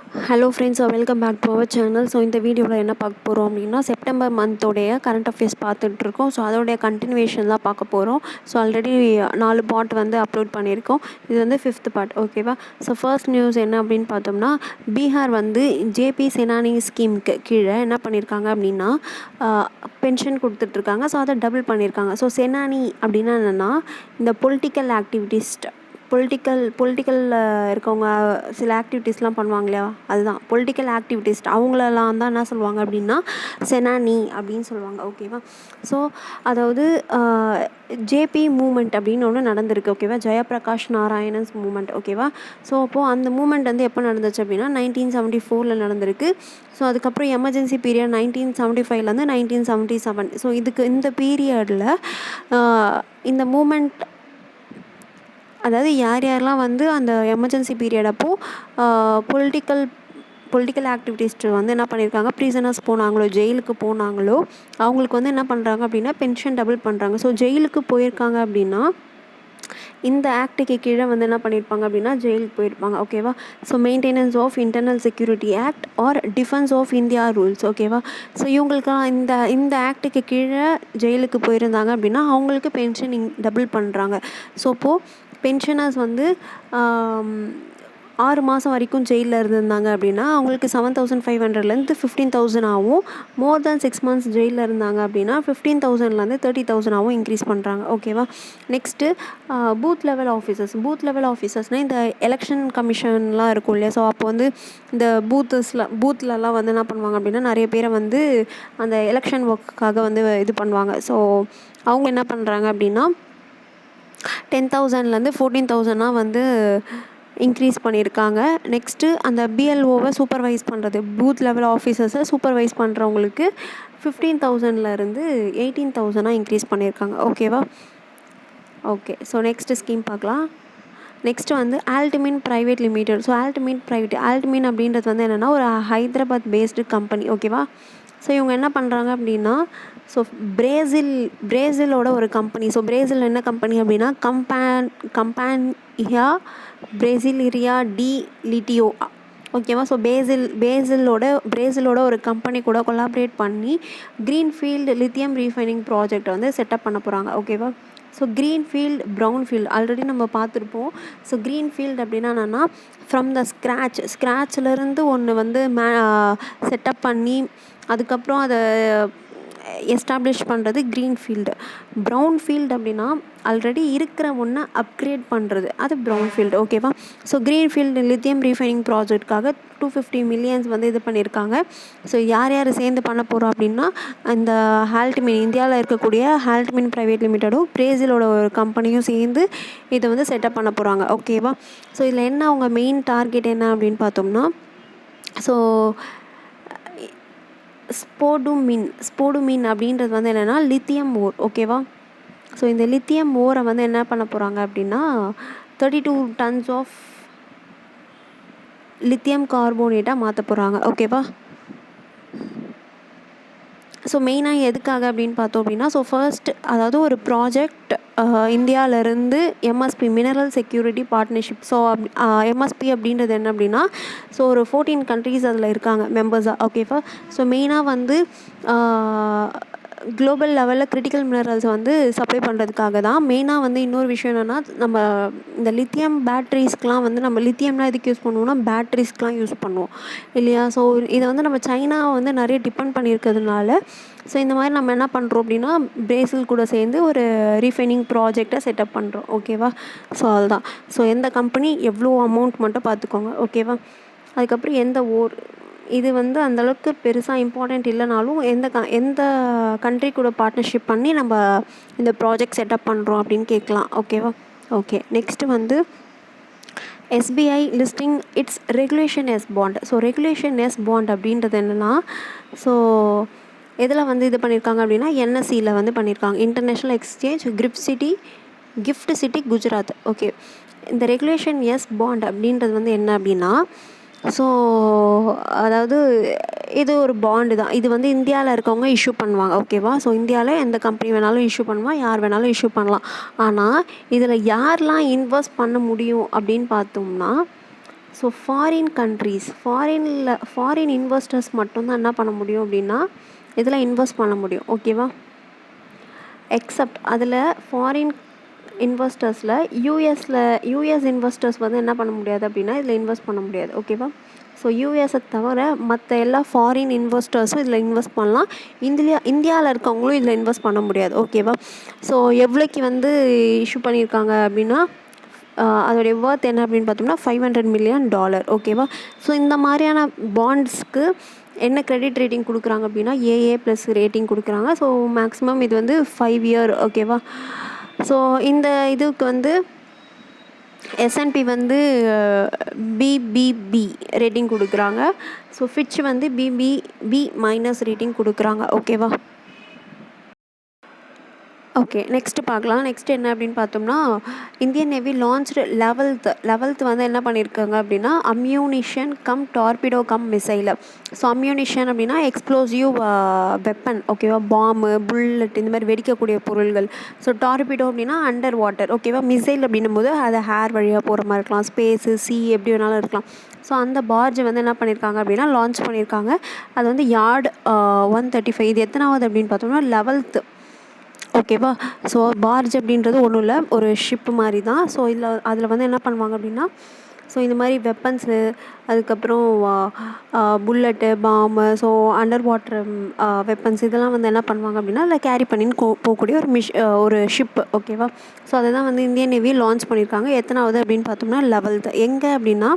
Hello friends, welcome back to our channel. So இந்த வீடியோவில் என்ன பார்க்க போகிறோம் அப்படின்னா, செப்டம்பர் மந்தோடைய கரண்ட் அஃபேர்ஸ் பார்த்துட்ருக்கோம். ஸோ அதோடைய கண்டினியூஷன் தான் பார்க்க போகிறோம். ஸோ ஆல்ரெடி 4 பார்ட் வந்து அப்லோட் பண்ணியிருக்கோம். இது வந்து 5th பார்ட், ஓகேவா? ஸோ ஃபர்ஸ்ட் நியூஸ் என்ன அப்படின்னு பார்த்தோம்னா, பீகார் வந்து ஜேபி செனானி ஸ்கீமுக்கு கீழே என்ன பண்ணியிருக்காங்க அப்படின்னா, பென்ஷன் கொடுத்துட்ருக்காங்க. ஸோ அதை டபுள் பண்ணியிருக்காங்க. ஸோ செனானி அப்படின்னா என்னென்னா, இந்த பொலிட்டிக்கலில் இருக்கவங்க சில ஆக்டிவிட்டீஸ்லாம் பண்ணுவாங்க இல்லையா, அதுதான் பொலிட்டிக்கல் ஆக்டிவிட்டிஸ்ட். அவங்களெல்லாம் தான் என்ன சொல்லுவாங்க அப்படின்னா செனானி அப்படின்னு சொல்லுவாங்க, ஓகேவா? ஸோ அதாவது ஜேபி மூமெண்ட் அப்படின்னு ஒன்று நடந்திருக்கு, ஓகேவா? ஜெயபிரகாஷ் நாராயணன்ஸ் மூமெண்ட், ஓகேவா? ஸோ அப்போது அந்த மூமெண்ட் வந்து எப்போ நடந்துச்சு அப்படின்னா 1974 நடந்திருக்கு. ஸோ அதுக்கப்புறம் எமர்ஜென்சி பீரியட் 1975 1977. ஸோ இந்த பீரியடில் இந்த மூமெண்ட், அதாவது யாரெல்லாம் வந்து அந்த எமர்ஜென்சி பீரியட் அப்போது பொலிட்டிக்கல் ஆக்டிவிட்டிஸ்ட் வந்து என்ன பண்ணியிருக்காங்க, ப்ரிசனர்ஸ் போனாங்களோ, ஜெயிலுக்கு போனாங்களோ, அவங்களுக்கு வந்து என்ன பண்ணுறாங்க அப்படின்னா பென்ஷன் டபுள் பண்ணுறாங்க. ஸோ ஜெயிலுக்கு போயிருக்காங்க அப்படின்னா இந்த ஆக்டுக்கு கீழே வந்து என்ன பண்ணியிருப்பாங்க அப்படின்னா ஜெயிலுக்கு போயிருப்பாங்க, ஓகேவா? So maintenance of internal security act or defence of India rules, ஓகேவா? ஸோ இவங்களுக்கெல்லாம் இந்த ஆக்டுக்கு கீழே ஜெயிலுக்கு போயிருந்தாங்க அப்படின்னா அவங்களுக்கு பென்ஷன் டபுள் பண்ணுறாங்க. ஸோ அப்போது பென்ஷனர்ஸ் வந்து 6 மாதம் வரைக்கும் ஜெயிலில் இருந்திருந்தாங்க அப்படின்னா அவங்களுக்கு 7,500 15,000 ஆகும். மோர் தேன் 6 months ஜெயிலில் இருந்தாங்க அப்படின்னா 15,000 30,000 இன்க்ரீஸ் பண்ணுறாங்க, ஓகேவா? நெக்ஸ்ட்டு பூத் லெவல் ஆஃபீஸர்ஸ்னால் இந்த எலெக்ஷன் கமிஷன்லாம் இருக்கும் இல்லையா? ஸோ அப்போ வந்து இந்த பூத்லலாம் வந்து என்ன பண்ணுவாங்க அப்படின்னா நிறைய பேரை வந்து அந்த எலெக்ஷன் ஒர்க்குக்காக வந்து இது பண்ணுவாங்க. ஸோ அவங்க என்ன பண்ணுறாங்க அப்படின்னா 10,000 14,000 வந்து இன்க்ரீஸ் பண்ணியிருக்காங்க. நெக்ஸ்ட்டு அந்த பிஎல்ஓவை சூப்பர்வைஸ் பண்ணுறது, பூத் லெவல் ஆஃபீஸர்ஸை சூப்பர்வைஸ் பண்ணுறவங்களுக்கு 15,000 18,000 இன்க்ரீஸ் பண்ணியிருக்காங்க, ஓகேவா? ஓகே, ஸோ நெக்ஸ்ட்டு ஸ்கீம் பார்க்கலாம். நெக்ஸ்ட்டு வந்து ஆல்டிமின் ப்ரைவேட் லிமிடெட். ஸோ ஆல்டிமின் அப்படின்றது வந்து என்னென்னா ஒரு ஹைதராபாத் பேஸ்டு கம்பெனி, ஓகேவா? ஸோ இவங்க என்ன பண்ணுறாங்க அப்படின்னா, ஸோ பிரேசிலோட ஒரு கம்பெனி. ஸோ பிரேசில் என்ன கம்பெனி அப்படின்னா கம்பானியா பிரேசிலியா டி லிட்டியோ, ஓகேவா? ஸோ பிரேசிலோட ஒரு கம்பெனி கூட கொலாபரேட் பண்ணி க்ரீன்ஃபீல்டு லித்தியம் ரீஃபைனிங் ப்ராஜெக்ட் வந்து செட்டப் பண்ண போகிறாங்க, ஓகேவா? ஸோ க்ரீன்ஃபீல்டு ப்ரௌன்ஃபீல்டு ஆல்ரெடி நம்ம பார்த்துருப்போம். ஸோ க்ரீன்ஃபீல்டு அப்படின்னா என்னென்னா ஃப்ரம் த ஸ்க்ராட்ச்லேருந்து ஒன்று வந்து செட்டப் பண்ணி அதுக்கப்புறம் அதை எஸ்டாப்ளிஷ் பண்ணுறது க்ரீன்ஃபீல்டு. ப்ரௌன்ஃபீல்டு அப்படின்னா ஆல்ரெடி இருக்கிற ஒன்றை அப்கிரேட் பண்ணுறது, அது ப்ரௌன்ஃபீல்டு, ஓகேவா? ஸோ க்ரீன்ஃபீல்டு லித்தியம் ரீஃபைனிங் ப்ராஜெக்ட்காக 250 million வந்து இது பண்ணியிருக்காங்க. ஸோ யார் சேர்ந்து பண்ண போகிறோம் அப்படின்னா இந்த ஆல்டிமின், இந்தியாவில் இருக்கக்கூடிய ஆல்டிமின் ப்ரைவேட் லிமிட்டடும் பிரேசிலோட ஒரு கம்பெனியும் சேர்ந்து இதை வந்து செட்டப் பண்ண போகிறாங்க, ஓகேவா? ஸோ இதில் என்ன அவங்க மெயின் டார்கெட் என்ன அப்படின்னு பார்த்தோம்னா, ஸோ ஸ்போடுமின் அப்படின்றது வந்து என்னென்னா லித்தியம் ஓர், ஓகேவா? ஸோ இந்த லித்தியம் ஓரை வந்து என்ன பண்ண போகிறாங்க அப்படின்னா 32 tons ஆஃப் லித்தியம் கார்போனேட்டாக மாற்ற போகிறாங்க, ஓகேவா? ஸோ மெயினாக எதுக்காக அப்படின்னு பார்த்தோம் அப்படின்னா, ஸோ ஃபர்ஸ்ட் அதாவது ஒரு ப்ராஜெக்ட் இந்தியாவிலேருந்து MSP mineral security partnership. So MSP அப்படின்றது என்ன அப்படின்னா, ஸோ ஒரு 14 countries அதில் இருக்காங்க மெம்பர்ஸாக, ஓகேவா? ஸோ மெயினாக வந்து குளோபல் லெவலில் கிரிட்டிக்கல் மினரல்ஸ் வந்து சப்ளை பண்ணுறதுக்காக தான். மெயினாக வந்து இன்னொரு விஷயம் என்னென்னா, நம்ம இந்த லித்தியம் பேட்ரிஸ்க்கெலாம் வந்து நம்ம லித்தியம்லாம் எதுக்கு யூஸ் பண்ணுவோம்னா பேட்ரிஸ்க்கெலாம் யூஸ் பண்ணுவோம் இல்லையா? ஸோ இதை வந்து நம்ம சைனாவை வந்து நிறைய டிபெண்ட் பண்ணியிருக்கிறதுனால ஸோ இந்த மாதிரி நம்ம என்ன பண்ணுறோம் அப்படின்னா பிரேசில் கூட சேர்ந்து ஒரு ரீஃபைனிங் ப்ராஜெக்டை செட்டப் பண்ணுறோம், ஓகேவா? ஸோ அதுதான். ஸோ எந்த கம்பெனி எவ்வளோ அமௌண்ட் மட்டும் பார்த்துக்கோங்க, ஓகேவா? அதுக்கப்புறம் எந்த ஊர், இது வந்து அந்தளவுக்கு பெருசாக இம்பார்ட்டண்ட் இல்லைனாலும் எந்த கண்ட்ரி கூட பார்ட்னர்ஷிப் பண்ணி நம்ம இந்த ப்ராஜெக்ட் செட்டப் பண்ணுறோம் அப்படின்னு கேட்கலாம், ஓகேவா? ஓகே, நெக்ஸ்ட்டு வந்து SBI listing its regulation S bond. So regulation S bond அப்படின்றது என்னென்னா, ஸோ எதில் வந்து இது பண்ணியிருக்காங்க அப்படின்னா என்எஸ்சியில் வந்து பண்ணியிருக்காங்க, international exchange gift city Gujarat, okay. இந்த ரெகுலேஷன் எஸ் பாண்ட் அப்படின்றது வந்து என்ன அப்படின்னா, ஸோ அதாவது இது ஒரு பாண்டு தான். இது வந்து இந்தியாவில் இருக்கவங்க இஷ்யூ பண்ணுவாங்க, ஓகேவா? ஸோ இந்தியாவில் எந்த கம்பெனி வேணாலும் இஷ்யூ பண்ணுவான், யார் வேணாலும் இஷ்யூ பண்ணலாம். ஆனால் இதில் யாரெலாம் இன்வெஸ்ட் பண்ண முடியும் அப்படின்னு பார்த்தோம்னா ஸோ ஃபாரின் இன்வெஸ்டர்ஸ் மட்டும்தான் என்ன பண்ண முடியும் அப்படின்னா இதில் இன்வெஸ்ட் பண்ண முடியும். ஓகேவா? எக்ஸப்ட் அதில் ஃபாரின் இன்வெஸ்டர்ஸில் யூஎஸ் இன்வெஸ்டர்ஸ் வந்து என்ன பண்ண முடியாது அப்படின்னா இதில் இன்வெஸ்ட் பண்ண முடியாது. ஓகேவா? ஸோ யூஎஸை தவிர மற்ற எல்லா ஃபாரின் இன்வெஸ்டர்ஸும் இதில் இன்வெஸ்ட் பண்ணலாம். இந்தியாவில் இருக்கவங்களும் இதில் இன்வெஸ்ட் பண்ண முடியாது. ஓகேவா? ஸோ எவ்வளோக்கு வந்து இஷ்யூ பண்ணியிருக்காங்க அப்படின்னா அதோடைய ஒர்த் என்ன அப்படின்னு பார்த்தோம்னா $500 million. ஓகேவா? ஸோ இந்த மாதிரியான பாண்ட்ஸ்க்கு என்ன கிரெடிட் ரேட்டிங் கொடுக்குறாங்க அப்படின்னா AA+ ரேட்டிங் கொடுக்குறாங்க. ஸோ மேக்ஸிமம் இது வந்து 5 year. ஓகேவா? ஸோ இந்த இதுக்கு வந்து S&P வந்து BBB ரேட்டிங் கொடுக்குறாங்க. ஸோ ஃபிட்ச் வந்து BBB- ரேட்டிங் கொடுக்குறாங்க. ஓகேவா? ஓகே, நெக்ஸ்ட்டு பார்க்கலாம். நெக்ஸ்ட் என்ன அப்படின்னு பார்த்தோம்னா இந்தியன் நேவி லான்ச்டு 11th வந்து என்ன பண்ணியிருக்காங்க அப்படின்னா ammunition come torpedo come missile. So ammunition அப்படின்னா எக்ஸ்ப்ளோசிவ் வெப்பன். ஓகேவா? பாம்பு, புல்லட், இந்த மாதிரி வெடிக்கக்கூடிய பொருள்கள். ஸோ டார்பிடோ அப்படின்னா அண்டர் வாட்டர். ஓகேவா? மிசைல் அப்படின்னும் போது அது ஹேர் வழியாக போகிற மாதிரி இருக்கலாம், ஸ்பேஸு, எப்படி வேணாலும் இருக்கலாம். ஸோ அந்த பார்ஜை வந்து என்ன பண்ணியிருக்காங்க அப்படின்னா லான்ச் பண்ணியிருக்காங்க. அது வந்து யார்டு 135. இது எத்தனாவது அப்படின்னு பார்த்தோம்னா 11th. ஓகேவா? ஸோ பார்ஜ் அப்படின்றது ஒன்றும் இல்லை, ஒரு ஷிப்பு மாதிரி தான். ஸோ அதில் வந்து என்ன பண்ணுவாங்க அப்படின்னா ஸோ இந்த மாதிரி வெப்பன்ஸு, அதுக்கப்புறம் புல்லட்டு, பாம்பு, ஸோ அண்டர் வாட்டர் வெப்பன்ஸ் இதெல்லாம் வந்து என்ன பண்ணுவாங்க அப்படின்னா அதில் கேரி பண்ணின்னு போகக்கூடிய ஒரு ஷிப்பு. ஓகேவா? ஸோ அதை தான் வந்து இந்தியன் நேவி லான்ச் பண்ணியிருக்காங்க. எத்தனாவது அப்படின்னு பார்த்தோம்னா 11th. எங்கே அப்படின்னா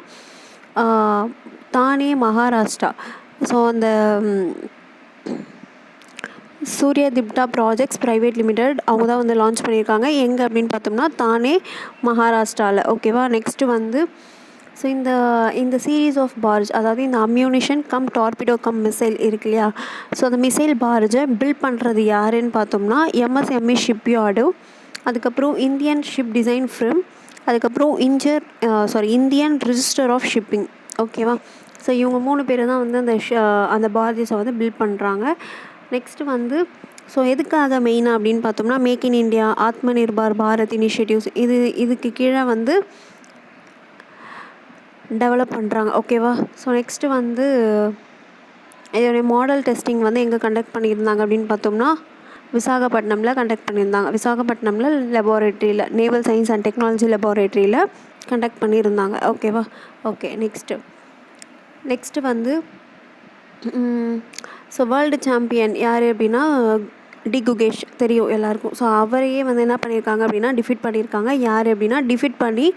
தானே, மகாராஷ்டிரா. ஸோ அந்த சூர்யா திப்டா ப்ராஜெக்ட்ஸ் பிரைவேட் லிமிடெட் அவங்க தான் வந்து லான்ச் பண்ணியிருக்காங்க. எங்கே அப்படின்னு பார்த்தோம்னா தானே, மகாராஷ்டிராவில். ஓகேவா? நெக்ஸ்ட்டு வந்து ஸோ இந்த சீரீஸ் ஆஃப் பார்ஜ், அதாவது இந்த ammunition come torpedo come missile இருக்கு இல்லையா? ஸோ அந்த மிசைல் பார்ஜை பில்ட் பண்ணுறது யாருன்னு பார்த்தோம்னா MSME ஷிப்யார்டு, அதுக்கப்புறம் இந்தியன் ஷிப் டிசைன் ஃபிர்ம், அதுக்கப்புறம் இந்தியன் ரிஜிஸ்டர் ஆஃப் ஷிப்பிங். ஓகேவா? ஸோ இவங்க 3 பேர் தான் வந்து அந்த பார்ஜஸை வந்து பில்ட் பண்ணுறாங்க. நெக்ஸ்ட்டு வந்து ஸோ எதுக்காக மெயினாக அப்படின்னு பார்த்தோம்னா make in India, Atma Nirbhar Bharat initiatives இதுக்கு கீழே வந்து டெவலப் பண்ணுறாங்க. ஓகேவா? ஸோ நெக்ஸ்ட்டு வந்து இதோடைய மாடல் டெஸ்டிங் வந்து எங்கே கண்டக்ட் பண்ணியிருந்தாங்க அப்படின்னு பார்த்தோம்னா விசாகப்பட்டினமில் கண்டக்ட் பண்ணியிருந்தாங்க. விசாகப்பட்டினமில் லெபார்ட்ரியில், நேவல் சயின்ஸ் அண்ட் டெக்னாலஜி லெபார்ட்ரியில் கண்டக்ட் பண்ணியிருந்தாங்க. ஓகேவா? ஓகே, நெக்ஸ்ட்டு வந்து ஸோ வேர்ல்டு சாம்பியன் யார் அப்படின்னா டி குகேஷ் தெரியும் எல்லாருக்கும். ஸோ அவரையே வந்து என்ன பண்ணியிருக்காங்க அப்படின்னா டிஃபீட் பண்ணியிருக்காங்க. யார் அப்படின்னா டிஃபீட் பண்ணி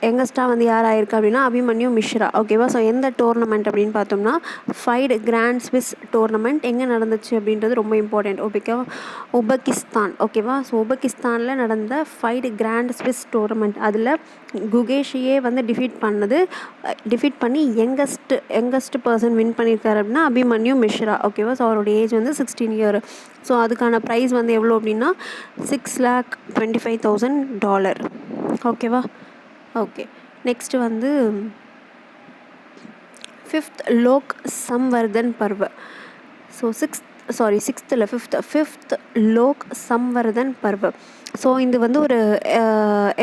யங்கஸ்ட்டாக வந்து யார் ஆயிருக்கு அப்படின்னா அபிமன்யு மிஸ்ரா. ஓகேவா? ஸோ எந்த டோர்னமெண்ட் அப்படின்னு பார்த்தோம்னா 5 கிராண்ட் ஸ்விஸ் டோர்னமெண்ட் எங்கே நடந்துச்சு அப்படின்றது ரொம்ப இம்பார்ட்டண்ட். ஓகேவா? உபகிஸ்தான். ஓகேவா? ஸோ உபகிஸ்தானில் நடந்த 5 கிராண்ட் ஸ்விஸ் டோர்னமெண்ட் அதில் குகேஷையே வந்து டிஃபீட் பண்ணி யங்கஸ்ட் பர்சன் வின் பண்ணியிருக்காரு அப்படின்னா அபிமன்யு மிஸ்ரா. ஓகேவா? ஸோ அவருடைய ஏஜ் வந்து 16 year. ஸோ அதுக்கான ப்ரைஸ் வந்து எவ்வளோ அப்படின்னா $625,000. ஓகேவா? ஓகே, நெக்ஸ்ட்டு வந்து 5th Lok Samvardhan Parv. So 5th Lok Samvardhan Parv. So இது வந்து ஒரு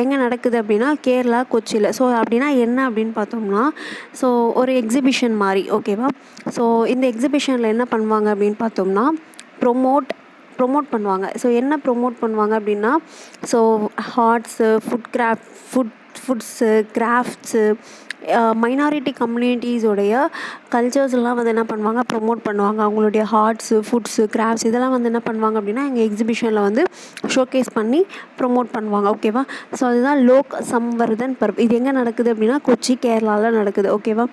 எங்கே நடக்குது அப்படின்னா கேரளா, கொச்சியில். ஸோ அப்படின்னா என்ன அப்படின்னு பார்த்தோம்னா ஸோ ஒரு எக்ஸிபிஷன் மாதிரி. ஓகேவா? ஸோ இந்த எக்ஸிபிஷனில் என்ன பண்ணுவாங்க அப்படின்னு பார்த்தோம்னா ப்ரொமோட் பண்ணுவாங்க. ஸோ என்ன ப்ரொமோட் பண்ணுவாங்க அப்படின்னா so arts, foods, crafts, minority கம்யூனிட்டிஸோடைய கல்ச்சர்ஸ்லாம் வந்து என்ன பண்ணுவாங்க ப்ரொமோட் பண்ணுவாங்க. அவங்களுடைய ஆர்ட்ஸு, ஃபுட்ஸு, கிராஃப்ட்ஸ் இதெல்லாம் வந்து என்ன பண்ணுவாங்க அப்படின்னா எங்கள் எக்ஸிபிஷனில் வந்து ஷோகேஸ் பண்ணி ப்ரொமோட் பண்ணுவாங்க. ஓகேவா? ஸோ அதுதான் லோக் சம்வர்தன் பர்வ். இது எங்கே நடக்குது அப்படின்னா கொச்சி, கேரளாவில் நடக்குது. ஓகேவா?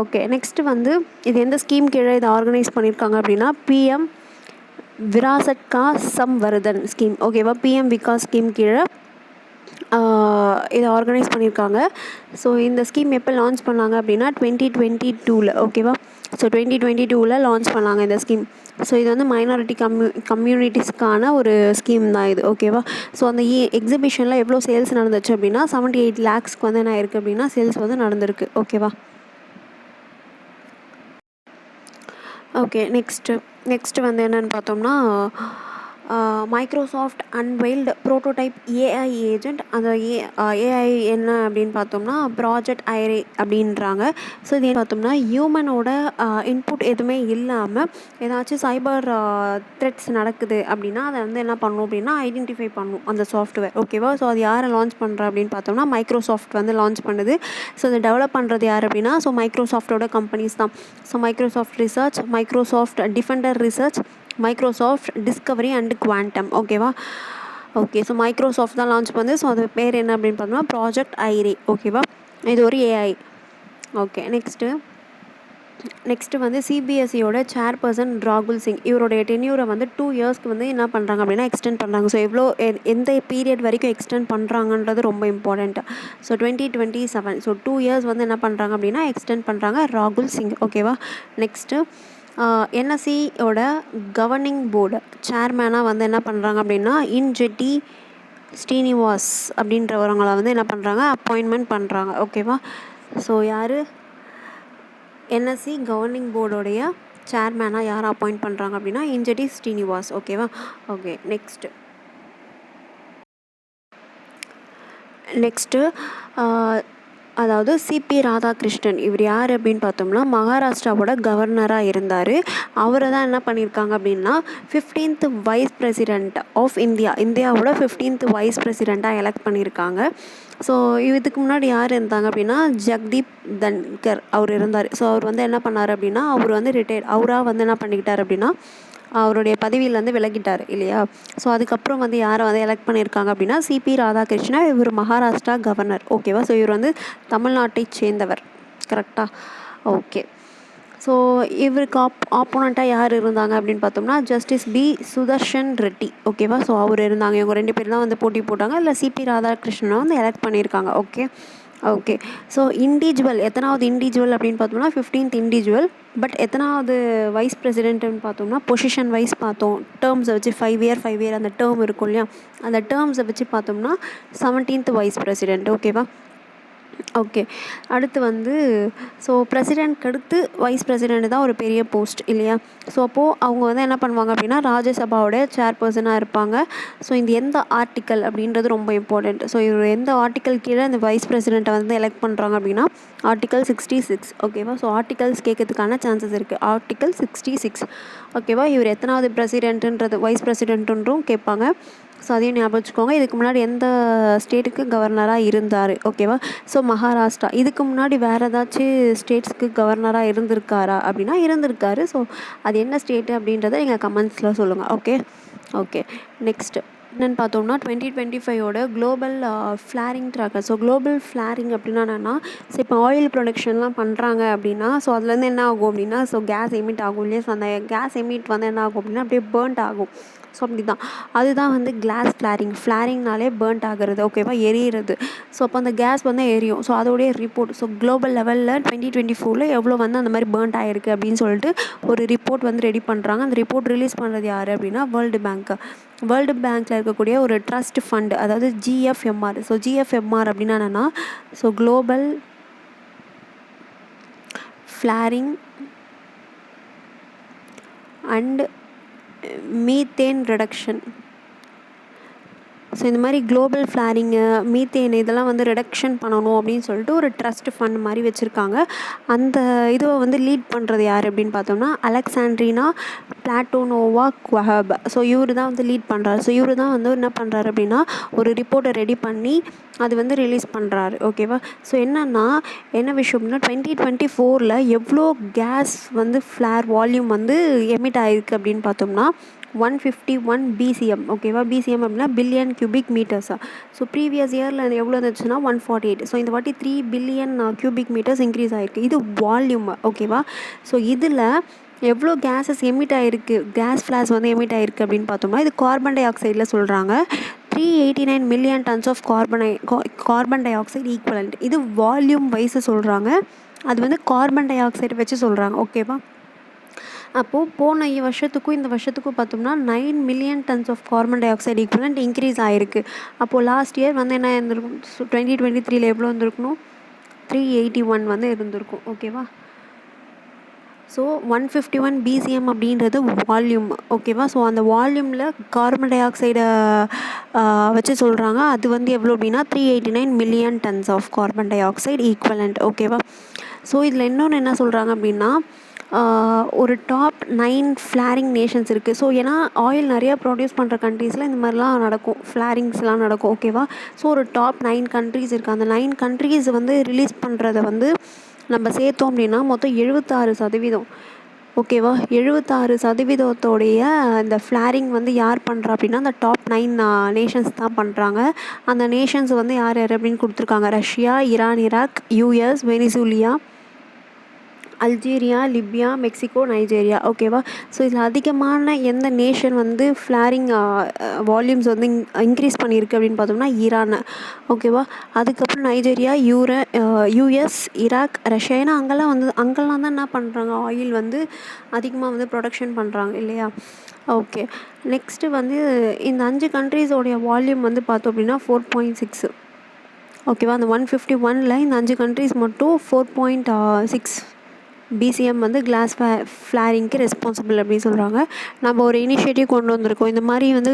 ஓகே, நெக்ஸ்ட்டு வந்து இது எந்த ஸ்கீம் கீழே இதை ஆர்கனைஸ் பண்ணியிருக்காங்க அப்படின்னா PM விராசட் கா சம்வர்தன் ஸ்கீம். ஓகேவா? PM விகாஸ் ஸ்கீம் கீழே இதை ஆர்கனைஸ் பண்ணியிருக்காங்க. ஸோ இந்த ஸ்கீம் எப்போ லான்ச் பண்ணாங்க அப்படின்னா 2022. ஓகேவா? ஸோ 2022 லான்ச் பண்ணாங்க இந்த ஸ்கீம். ஸோ இது வந்து மைனாரிட்டி கம்யூனிட்டிஸ்க்கான ஒரு ஸ்கீம் தான் இது. ஓகேவா? ஸோ அந்த எக்ஸிபிஷனில் எவ்வளோ சேல்ஸ் நடந்துச்சு அப்படின்னா 78 lakhsக்கு வந்து என்ன இருக்குது அப்படின்னா சேல்ஸ் வந்து நடந்திருக்கு. ஓகேவா? ஓகே, நெக்ஸ்ட்டு வந்து என்னென்னு பார்த்தோம்னா Microsoft unveiled prototype AI agent. அந்த ஏஐ என்ன அப்படின்னு பார்த்தோம்னா ப்ராஜெக்ட் ஐரே அப்படின்றாங்க. ஸோ இது பார்த்தோம்னா ஹியூமனோட இன்புட் எதுவுமே இல்லாமல் ஏதாச்சும் சைபர் த்ரெட்ஸ் நடக்குது அப்படின்னா அதை வந்து என்ன பண்ணும் அப்படின்னா ஐடென்டிஃபை பண்ணும் அந்த சாஃப்ட்வேர். ஓகேவா? ஸோ அது யாரை லான்ச் பண்ணுறா அப்படின்னு பார்த்தோம்னா மைக்ரோசாஃப்ட் வந்து லான்ச் பண்ணுது. ஸோ அதை டெவலப் பண்ணுறது யார் அப்படின்னா ஸோ மைக்ரோசாஃப்டோட கம்பெனிஸ் தான். So Microsoft research, Microsoft Defender research, Microsoft Discovery and quantum. ஓகேவா? ஓகே. ஸோ மைக்ரோசாஃப்ட் தான் லான்ச் பண்ணுது. ஸோ அது பேர் என்ன அப்படின்னு பார்த்தோம்னா ப்ராஜெக்ட் ஐரே. ஓகேவா? இது ஒரு ஏஐ. ஓகே. நெக்ஸ்ட்டு வந்து சிபிஎஸ்சியோட சேர்பர்சன் ராகுல் சிங். இவருடைய டென்யூரை வந்து 2 இயர்ஸ்க்கு வந்து என்ன பண்ணுறாங்க அப்படின்னா எக்ஸ்டெண்ட் பண்ணுறாங்க. ஸோ எவ்வளோ எந்த பீரியட் வரைக்கும் எக்ஸ்டெண்ட் பண்ணுறாங்கன்றது ரொம்ப இம்பார்ட்டண்ட்டு. ஸோ 2027. ஸோ 2 இயர்ஸ் வந்து என்ன பண்ணுறாங்க அப்படின்னா எக்ஸ்டெண்ட் பண்ணுறாங்க ராகுல் சிங். ஓகேவா? நெக்ஸ்ட்டு என்எஸ்சியோட கவர்னிங் போர்டு சேர்மேனாக வந்து என்ன பண்ணுறாங்க அப்படின்னா இன்ஜெட்டி ஸ்ரீனிவாஸ் அப்படின்றவங்களை வந்து என்ன பண்ணுறாங்க அப்பாயின்மெண்ட் பண்ணுறாங்க. ஓகேவா? ஸோ யார் என்எஸ்சி கவர்னிங் போர்டோடைய சேர்மேனாக யார் அப்பாயிண்ட் பண்ணுறாங்க அப்படின்னா இன்ஜெட்டி ஸ்ரீனிவாஸ். ஓகேவா? ஓகே. நெக்ஸ்ட்டு அதாவது சிபி ராதாகிருஷ்ணன். இவர் யார் அப்படின்னு பார்த்தோம்னா மகாராஷ்டிராவோட கவர்னராக இருந்தார். அவரை தான் என்ன பண்ணியிருக்காங்க அப்படின்னா 15th வைஸ் பிரசிடெண்ட் ஆஃப் இந்தியாவோட 15th வைஸ் பிரசிடெண்ட்டாக எலெக்ட் பண்ணியிருக்காங்க. ஸோ இதுக்கு முன்னாடி யார் இருந்தாங்க அப்படின்னா ஜக்தீப் தன்கர் அவர் இருந்தார். ஸோ அவர் வந்து என்ன பண்ணார் அப்படின்னா அவர் வந்து அவராக வந்து என்ன பண்ணிக்கிட்டார் அப்படின்னா அவருடைய பதவியிலேருந்து விலகிட்டார் இல்லையா? ஸோ அதுக்கப்புறம் வந்து யாரை வந்து எலெக்ட் பண்ணியிருக்காங்க அப்படின்னா சிபி ராதாகிருஷ்ணன். இவர் மகாராஷ்டிரா கவர்னர். ஓகேவா? ஸோ இவர் வந்து தமிழ்நாட்டை சேர்ந்தவர். கரெக்டாக? ஓகே. ஸோ இவருக்கு ஆப்போனண்ட்டாக யார் இருந்தாங்க அப்படின்னு பார்த்தோம்னா ஜஸ்டிஸ் பி சுதர்ஷன் ரெட்டி. ஓகேவா? ஸோ அவர் இருந்தாங்க. இவங்க 2 பேர் தான் வந்து போட்டி போட்டாங்க. இல்லை சிபி ராதாகிருஷ்ணனை வந்து எலெக்ட் பண்ணியிருக்காங்க. ஓகே. ஸோ எத்தனாவது இண்டிவிஜுவல் அப்படின்னு பார்த்தோம்னா 15th இண்டிவிஜுவல். பட் எத்தனாவது வைஸ் பிரசிடென்ட்னு பார்த்தோம்னா பொசிஷன் வைஸ் பார்த்தோம். டேர்ம்ஸை வச்சு 5 இயர் அந்த டேர்ம் இருக்கும் இல்லையா? அந்த டேர்ம்ஸை வச்சு பார்த்தோம்னா 17th வைஸ் பிரசிடென்ட். ஓகேவா? ஓகே. அடுத்து வந்து ஸோ பிரசிடெண்ட்க்கு அடுத்து வைஸ் பிரசிடெண்ட் தான் ஒரு பெரிய போஸ்ட் இல்லையா? ஸோ அப்போது அவங்க வந்து என்ன பண்ணுவாங்க அப்படின்னா ராஜ்யசபாவோட சேர்பர்சனாக இருப்பாங்க. ஸோ இந்த எந்த ஆர்டிக்கல் அப்படின்றது ரொம்ப இம்பார்ட்டண்ட். ஸோ இவர் எந்த ஆர்டிக்கல் கீழே இந்த வைஸ் பிரசிடெண்ட்டை வந்து எலெக்ட் பண்ணுறாங்க அப்படின்னா ஆர்டிக்கல் 66. ஓகேவா? ஸோ ஆர்டிகல்ஸ் கேட்கறதுக்கான சான்சஸ் இருக்குது. ஆர்டிக்கல் 66. ஓகேவா? இவர் எத்தனாவது பிரசிடெண்ட்டுன்றது வைஸ் பிரசிடெண்ட்டுன்றும் கேட்பாங்க. ஸோ அதையும் ஞாபகம் வச்சுக்கோங்க. இதுக்கு முன்னாடி எந்த ஸ்டேட்டுக்கு கவர்னராக இருந்தார்? ஓகேவா? ஸோ மகாராஷ்டிரா. இதுக்கு முன்னாடி வேறு ஏதாச்சும் ஸ்டேட்ஸ்க்கு கவர்னராக இருந்திருக்காரா அப்படின்னா இருந்திருக்காரு. ஸோ அது என்ன ஸ்டேட்டு அப்படின்றத நீங்கள் கமெண்ட்ஸில் சொல்லுங்கள். ஓகே. நெக்ஸ்ட்டு என்னென்னு பார்த்தோம்னா 2025ஓட global flaring tracker. So global flaring அப்படின்னா என்னென்னா ஸோ இப்போ ஆயில் ப்ரொடக்ஷன்லாம் பண்ணுறாங்க அப்படின்னா ஸோ அதுலேருந்து என்ன ஆகும் அப்படின்னா ஸோ கேஸ் எமிட் ஆகும் இல்லையா? ஸோ அந்த கேஸ் எமிட் வந்து என்ன ஆகும் அப்படின்னா அப்படியே பேர்ன்ட் ஆகும். ஸோ அப்படி தான் அதுதான் வந்து ஃப்ளாரிங்னாலே பேர்ன்ட் ஆகிறது. ஓகேவா? எரியிறது. ஸோ அப்போ அந்த கேஸ் வந்து எரியும். ஸோ அதோடைய ரிப்போர்ட் ஸோ குளோபல் லெவலில் 2024 எவ்வளோ வந்து அந்த மாதிரி பேர்ன்ட் ஆகிருக்கு அப்படின்னு சொல்லிட்டு ஒரு ரிப்போர்ட் வந்து ரெடி பண்ணுறாங்க. அந்த ரிப்போர்ட் ரிலீஸ் பண்ணுறது யார் அப்படின்னா வேர்ல்டு பேங்க்கில் இருக்கக்கூடிய ஒரு ட்ரஸ்ட் ஃபண்ட், அதாவது GFMR. ஸோ GFMR அப்படின்னா என்னென்னா so global flooring and methane reduction. So இந்த மாதிரி குளோபல் ஃப்ளாரிங்கு மீத்தேன் இதெல்லாம் வந்து ரிடக்ஷன் பண்ணணும் அப்படின்னு சொல்லிட்டு ஒரு ட்ரஸ்ட் ஃபண்ட் மாதிரி வச்சுருக்காங்க. அந்த இதுவை வந்து லீட் பண்ணுறது யார் அப்படின்னு பார்த்தோம்னா அலெக்சாண்ட்ரினா பிளாட்டோனோவா குவஹப். ஸோ இவர் தான் வந்து லீட் பண்ணுறாரு. ஸோ இவர் தான் வந்து என்ன பண்ணுறாரு அப்படின்னா ஒரு ரிப்போர்ட்டை ரெடி பண்ணி அது வந்து ரிலீஸ் பண்ணுறாரு. ஓகேவா? ஸோ என்ன விஷயம் அப்படின்னா 2024 எவ்வளோ கேஸ் வந்து ஃப்ளார் வால்யூம் வந்து எமிட் ஆகிருக்கு அப்படின்னு பார்த்தோம்னா 151 BCM. ஓகேவா? BCM அப்படின்னா பில்லியன் கியூபிக் மீட்டர்ஸா. ஸோ ப்ரீவியஸ் இயரில் அது எவ்வளோ இருந்துச்சுன்னா 148. ஸோ இந்த வாட்டி 3 பில்லியன் கியூபிக் மீட்டர்ஸ் இன்க்ரீஸ் ஆகிருக்கு. இது வால்யூம். ஓகேவா? ஸோ இதில் எவ்வளோ கேஸஸ் எமிட் ஆகிருக்கு, கேஸ் ஃப்ளாஷ் வந்து எமிட் ஆகிருக்கு அப்படின்னு பார்த்தோம்னா இது கார்பன் டை ஆக்சைடில் சொல்கிறாங்க 389 million tons of carbon dioxide equivalent. இது வால்யூம் வைஸு சொல்கிறாங்க. அது வந்து கார்பன் டை ஆக்சைடு வச்சு சொல்கிறாங்க. ஓகேவா? அப்போது போன வருஷத்துக்கும் இந்த வருஷத்துக்கும் பார்த்தோம்னா 9 million tons of carbon dioxide equivalent increase ஆகிருக்கு. அப்போது லாஸ்ட் இயர் வந்து என்ன இருந்திருக்கும் 2023 எவ்வளோ இருந்திருக்கணும் 381 வந்து இருந்திருக்கும். ஓகேவா? ஸோ 151 பிசிஎம் அப்படின்றது வால்யூம், ஓகேவா. ஸோ அந்த வால்யூமில் கார்பன் டை ஆக்சைடை வச்சு சொல்கிறாங்க. அது வந்து எவ்வளோ அப்படின்னா 389 million tons of carbon dioxide equivalent, ஓகேவா. ஸோ இதில் இன்னொன்று என்ன சொல்கிறாங்க அப்படின்னா ஒரு டாப் 9 ஃப்ளாரிங் நேஷன்ஸ் இருக்குது. ஸோ ஏன்னா ஆயில் நிறையா ப்ரொடியூஸ் பண்ணுற கண்ட்ரீஸில் இந்த மாதிரிலாம் நடக்கும், ஃப்ளாரிங்ஸ்லாம் நடக்கும், ஓகேவா. ஸோ ஒரு டாப் 9 கண்ட்ரீஸ் இருக்குது. அந்த 9 கண்ட்ரீஸ் வந்து ரிலீஸ் பண்ணுறத வந்து நம்ம சேர்த்தோம் அப்படின்னா மொத்தம் 76%, ஓகேவா. 76%தோடைய இந்த ஃப்ளாரிங் வந்து யார் பண்ணுறா அப்படின்னா அந்த டாப் 9 நேஷன்ஸ் தான் பண்ணுறாங்க. அந்த நேஷன்ஸ் வந்து யார் யார் அப்படின்னு கொடுத்துருக்காங்க: Russia, Iran, Iraq, US, Venezuela, Algeria, Libya, Mexico, Nigeria, ஓகேவா. ஸோ இதில் அதிகமான எந்த நேஷன் வந்து ஃப்ளாரிங் வால்யூம்ஸ் வந்து இன்க்ரீஸ் பண்ணியிருக்கு அப்படின்னு பார்த்தோம்னா ஈரான், ஓகேவா. அதுக்கப்புறம் நைஜீரியா, யூஎஸ், ஈராக், ரஷ்யா. ஏன்னா அங்கெல்லாம் தான் என்ன பண்ணுறாங்க, ஆயில் வந்து அதிகமாக வந்து ப்ரொடக்ஷன் பண்ணுறாங்க இல்லையா. ஓகே, நெக்ஸ்ட்டு வந்து இந்த 5 கண்ட்ரீஸோடைய வால்யூம் வந்து பார்த்தோம் அப்படின்னா 4.6, ஓகேவா. அந்த 151ல் இந்த 5 கண்ட்ரீஸ் மட்டும் 4.6 பிசிஎம் வந்து கிளாஸ் ஃப்ளாரிங்க்கு ரெஸ்பான்சிபிள் அப்படின்னு சொல்கிறாங்க. நம்ம ஒரு இனிஷியேட்டிவ் கொண்டு வந்திருக்கோம், இந்த மாதிரி வந்து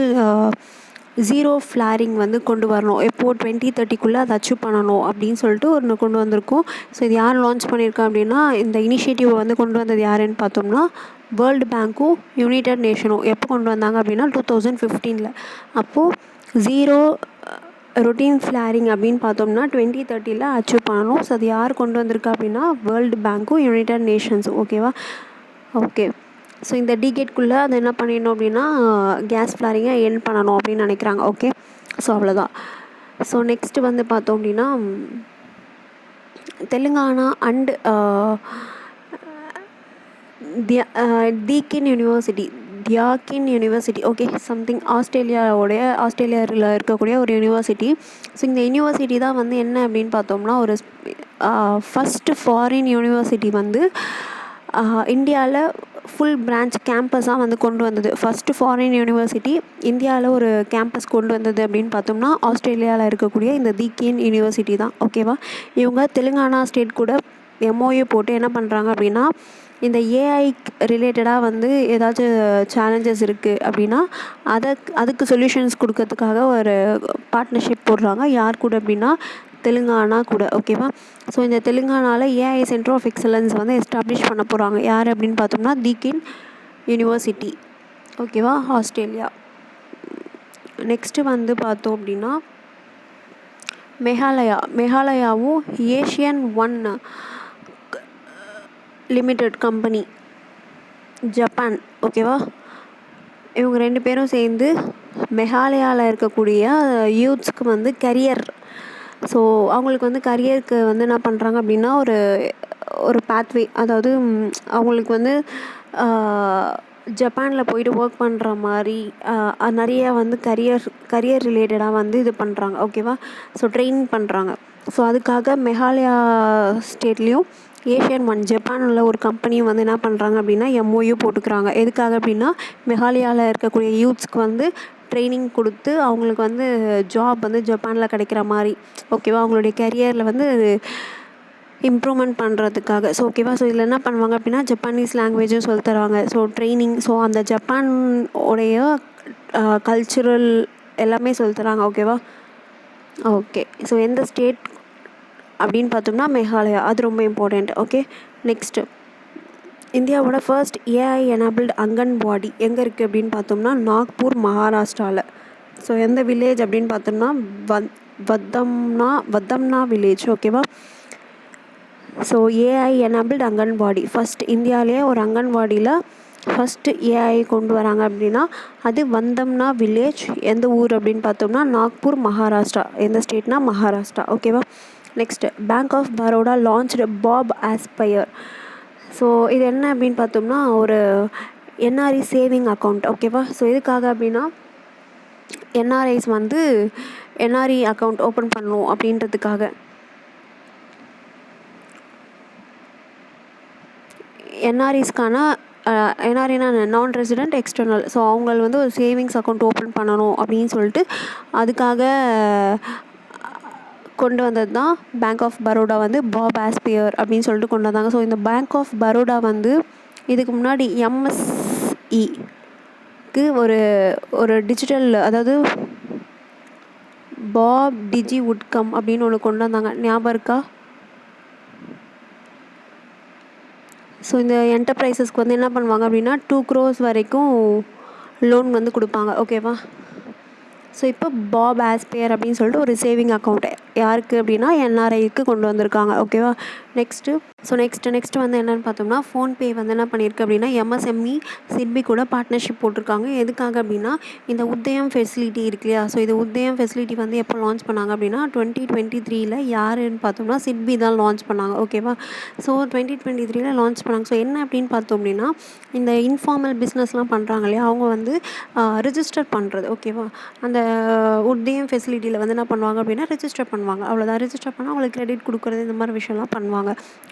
ஜீரோ ஃப்ளாரிங் வந்து கொண்டு வரணும், எப்போது 2030க்குள்ளே அதை அச்சீவ் பண்ணணும் அப்படின்னு சொல்லிட்டு ஒன்று கொண்டு வந்திருக்கோம். ஸோ இது யார் லான்ச் பண்ணியிருக்கா அப்படின்னா இந்த இனிஷியேட்டிவை வந்து கொண்டு வந்தது யாருன்னு பார்த்தோம்னா வேர்ல்டு பேங்க்கும் யுனைடெட் நேஷனும். எப்போ கொண்டு வந்தாங்க அப்படின்னா 2015. அப்போது ஜீரோ ரொட்டீன் ஃப்ளாரிங் அப்படின்னு பார்த்தோம்னா 2030 அச்சீவ் பண்ணணும். ஸோ அது யார் கொண்டு வந்திருக்கா அப்படின்னா வேர்ல்டு பேங்க்கும் யுனைடெட் நேஷன்ஸும், ஓகேவா. ஓகே, ஸோ இந்த டிகேட்குள்ளே அதை என்ன பண்ணிடணும் அப்படின்னா கேஸ் ஃப்ளாரிங்கை எண்ட் பண்ணணும் அப்படின்னு நினைக்கிறாங்க, ஓகே. ஸோ அவ்வளோதான். ஸோ நெக்ஸ்ட்டு வந்து பார்த்தோம் அப்படின்னா Telangana and Deakin university, okay, something ஆஸ்திரேலியாவில் இருக்கக்கூடிய ஒரு யூனிவர்சிட்டி. ஸோ இந்த யூனிவர்சிட்டி தான் வந்து என்ன அப்படின்னு பார்த்தோம்னா ஒரு ஃபஸ்ட்டு ஃபாரின் யூனிவர்சிட்டி வந்து இந்தியாவில் ஃபுல் பிரான்ச் கேம்பஸாக வந்து கொண்டு வந்தது. ஃபஸ்ட்டு ஃபாரின் யூனிவர்சிட்டி இந்தியாவில் ஒரு கேம்பஸ் கொண்டு வந்தது அப்படின்னு பார்த்தோம்னா ஆஸ்திரேலியாவில் இருக்கக்கூடிய இந்த டீக்கின் யூனிவர்சிட்டி தான், ஓகேவா. இவங்க தெலுங்கானா ஸ்டேட் கூட எம்ஓயு போட்டு என்ன பண்ணுறாங்க அப்படின்னா இந்த ஏஐ ரிலேட்டடாக வந்து ஏதாச்சும் சேலஞ்சஸ் இருக்குது அப்படின்னா அதுக்கு சொல்யூஷன்ஸ் கொடுக்கறதுக்காக ஒரு பார்ட்னர்ஷிப் போடுறாங்க. யார் கூட அப்படின்னா தெலுங்கானா கூட, ஓகேவா. ஸோ இந்த தெலுங்கானாவில் ஏஐ சென்டர் ஆஃப் எக்ஸலன்ஸ் வந்து எஸ்டாப்ளிஷ் பண்ண போகிறாங்க. யார் அப்படின்னு பார்த்தோம்னா டீக்கின் யூனிவர்சிட்டி, ஓகேவா, ஆஸ்திரேலியா. நெக்ஸ்ட்டு வந்து பார்த்தோம் அப்படின்னா மேகாலயாவும் Asian one limited company, Japan, ஓகேவா. இவங்க 2 பேரும் சேர்ந்து மேகாலயாவில் இருக்கக்கூடிய யூத்ஸ்க்கு வந்து கரியர், ஸோ அவங்களுக்கு வந்து கரியருக்கு வந்து என்ன பண்ணுறாங்க அப்படின்னா ஒரு பாத்வே, அதாவது அவங்களுக்கு வந்து ஜப்பானில் போயிட்டு ஒர்க் பண்ணுற மாதிரி நிறைய வந்து கரியர் ரிலேட்டடாக வந்து இது பண்ணுறாங்க, ஓகேவா. ஸோ ட்ரெயின் பண்ணுறாங்க. ஸோ அதுக்காக மேகாலயா ஸ்டேட்லேயும் ஏஷியன் ஒன் ஜப்பானில் ஒரு கம்பெனியும் வந்து என்ன பண்ணுறாங்க அப்படின்னா எம்ஓயு போட்டுக்கிறாங்க. எதுக்காக அப்படின்னா மேகாலயாவில் இருக்கக்கூடிய யூத்ஸ்க்கு வந்து ட்ரைனிங் கொடுத்து அவங்களுக்கு வந்து ஜாப் வந்து ஜப்பானில் கிடைக்கிற மாதிரி, ஓகேவா, அவங்களுடைய கரியரில் வந்து இம்ப்ரூவ்மெண்ட் பண்ணுறதுக்காக. ஸோ ஓகேவா. ஸோ இதில் என்ன பண்ணுவாங்க அப்படின்னா ஜப்பானீஸ் லாங்குவேஜும் சொல்லி தருவாங்க. ஸோ ட்ரைனிங், ஸோ அந்த ஜப்பான் உடைய கல்ச்சுரல் எல்லாமே சொல்லி தராங்க, ஓகேவா. ஓகே, ஸோ எந்த ஸ்டேட் அப்படின்னு பார்த்தோம்னா மேகாலயா, அது ரொம்ப இம்பார்ட்டண்ட், ஓகே. நெக்ஸ்ட்டு இந்தியாவோட ஃபர்ஸ்ட் ஏஐ எனேபிள்டு அங்கன்வாடி எங்கே இருக்குது அப்படின்னு பார்த்தோம்னா நாக்பூர், மகாராஷ்டிராவில். ஸோ எந்த வில்லேஜ் அப்படின்னு பார்த்தோம்னா வத்தம்னா வில்லேஜ், ஓகேவா. So AI enabled anganwadi first இந்தியாவிலேயே ஒரு அங்கன்வாடியில் ஃபஸ்ட்டு ஏஐ கொண்டு வராங்க அப்படின்னா அது வந்தம்னா வில்லேஜ். எந்த ஊர் அப்படின்னு பார்த்தோம்னா நாக்பூர், மகாராஷ்டிரா. எந்த ஸ்டேட்னா மகாராஷ்டிரா, ஓகேவா. Next bank of Baroda launched BOB aspire. So இது என்ன அப்படின்னு பார்த்தோம்னா ஒரு என்ஆர்இ சேவிங் அக்கௌண்ட், ஓகேவா. ஸோ எதுக்காக அப்படின்னா என்ஆர்ஐஸ் வந்து என்ஆர்இ அக்கௌண்ட் ஓப்பன் பண்ணணும் அப்படின்றதுக்காக. என்ஆர்இஸ்க்கான என்ஆர்இனா நான் ரெசிடெண்ட் எக்ஸ்டர்னல், ஸோ அவங்க வந்து ஒரு சேவிங்ஸ் அக்கௌண்ட் ஓப்பன் பண்ணணும் அப்படின்னு சொல்லிட்டு அதுக்காக கொண்டு வந்தது தான் பேங்க் ஆஃப் பரோடா வந்து பாப் ஆஸ்பயர் அப்படின்னு சொல்லிட்டு கொண்டு வந்தாங்க. ஸோ இந்த பேங்க் ஆஃப் பரோடா வந்து இதுக்கு முன்னாடி எம்எஸ்இக்கு ஒரு டிஜிட்டல், அதாவது பாப் டிஜி வுட்கம் அப்படின்னு ஒன்று கொண்டு வந்தாங்க, ஞாபகம் இருக்கா? ஸோ இந்த என்டர்பிரைசஸ்க்கு வந்து என்ன பண்ணுவாங்க அப்படின்னா 2 crores வரைக்கும் லோன் வந்து கொடுப்பாங்க. ஓகேவா? ஸோ இப்போ பாப் ஆஸ்பேர் அப்படின்னு சொல்லிட்டு ஒரு சேவிங் அக்கௌண்ட் யாருக்கு அப்படின்னா என்ஆர்ஐக்கு கொண்டு வந்திருக்காங்க. ஓகேவா? நெக்ஸ்ட்டு வந்து என்னென்னு பார்த்தோம்னா, ஃபோன்பே வந்து என்ன பண்ணியிருக்கு அப்படின்னா எம்எஸ்எம்இ சிட்பி கூட பார்ட்னர்ஷிப் போட்டிருக்காங்க. எதுக்காக அப்படின்னா இந்த உதயம் ஃபெசிலிட்டி இருக்கு இல்லையா? ஸோ இது உதயம் ஃபெசிலிட்டி வந்து எப்போ லான்ச் பண்ணாங்க அப்படின்னா 2023 யாருன்னு பார்த்தோம்னா சிட்பி தான் லான்ச் பண்ணாங்க. ஓகேவா? ஸோ 2023 லான்ச் பண்ணாங்க. ஸோ என்ன அப்படின்னு பார்த்தோம் அப்படின்னா, இந்த இன்ஃபார்மல் பிஸ்னஸ்லாம் பண்ணுறாங்க இல்லையா, அவங்க வந்து ரிஜிஸ்டர் பண்ணுறது. ஓகேவா? அந்த உதயம் ஃபெசிலிட்டியில் வந்து என்ன பண்ணுவாங்க அப்படின்னா ரிஜிஸ்டர் பண்ணுவாங்க. அவ்வளோதான். ரிஜிஸ்டர் பண்ணால் அவங்களுக்கு கிரெடிட் கொடுக்குறது, இந்த மாதிரி விஷயம்லாம் பண்ணுவாங்க.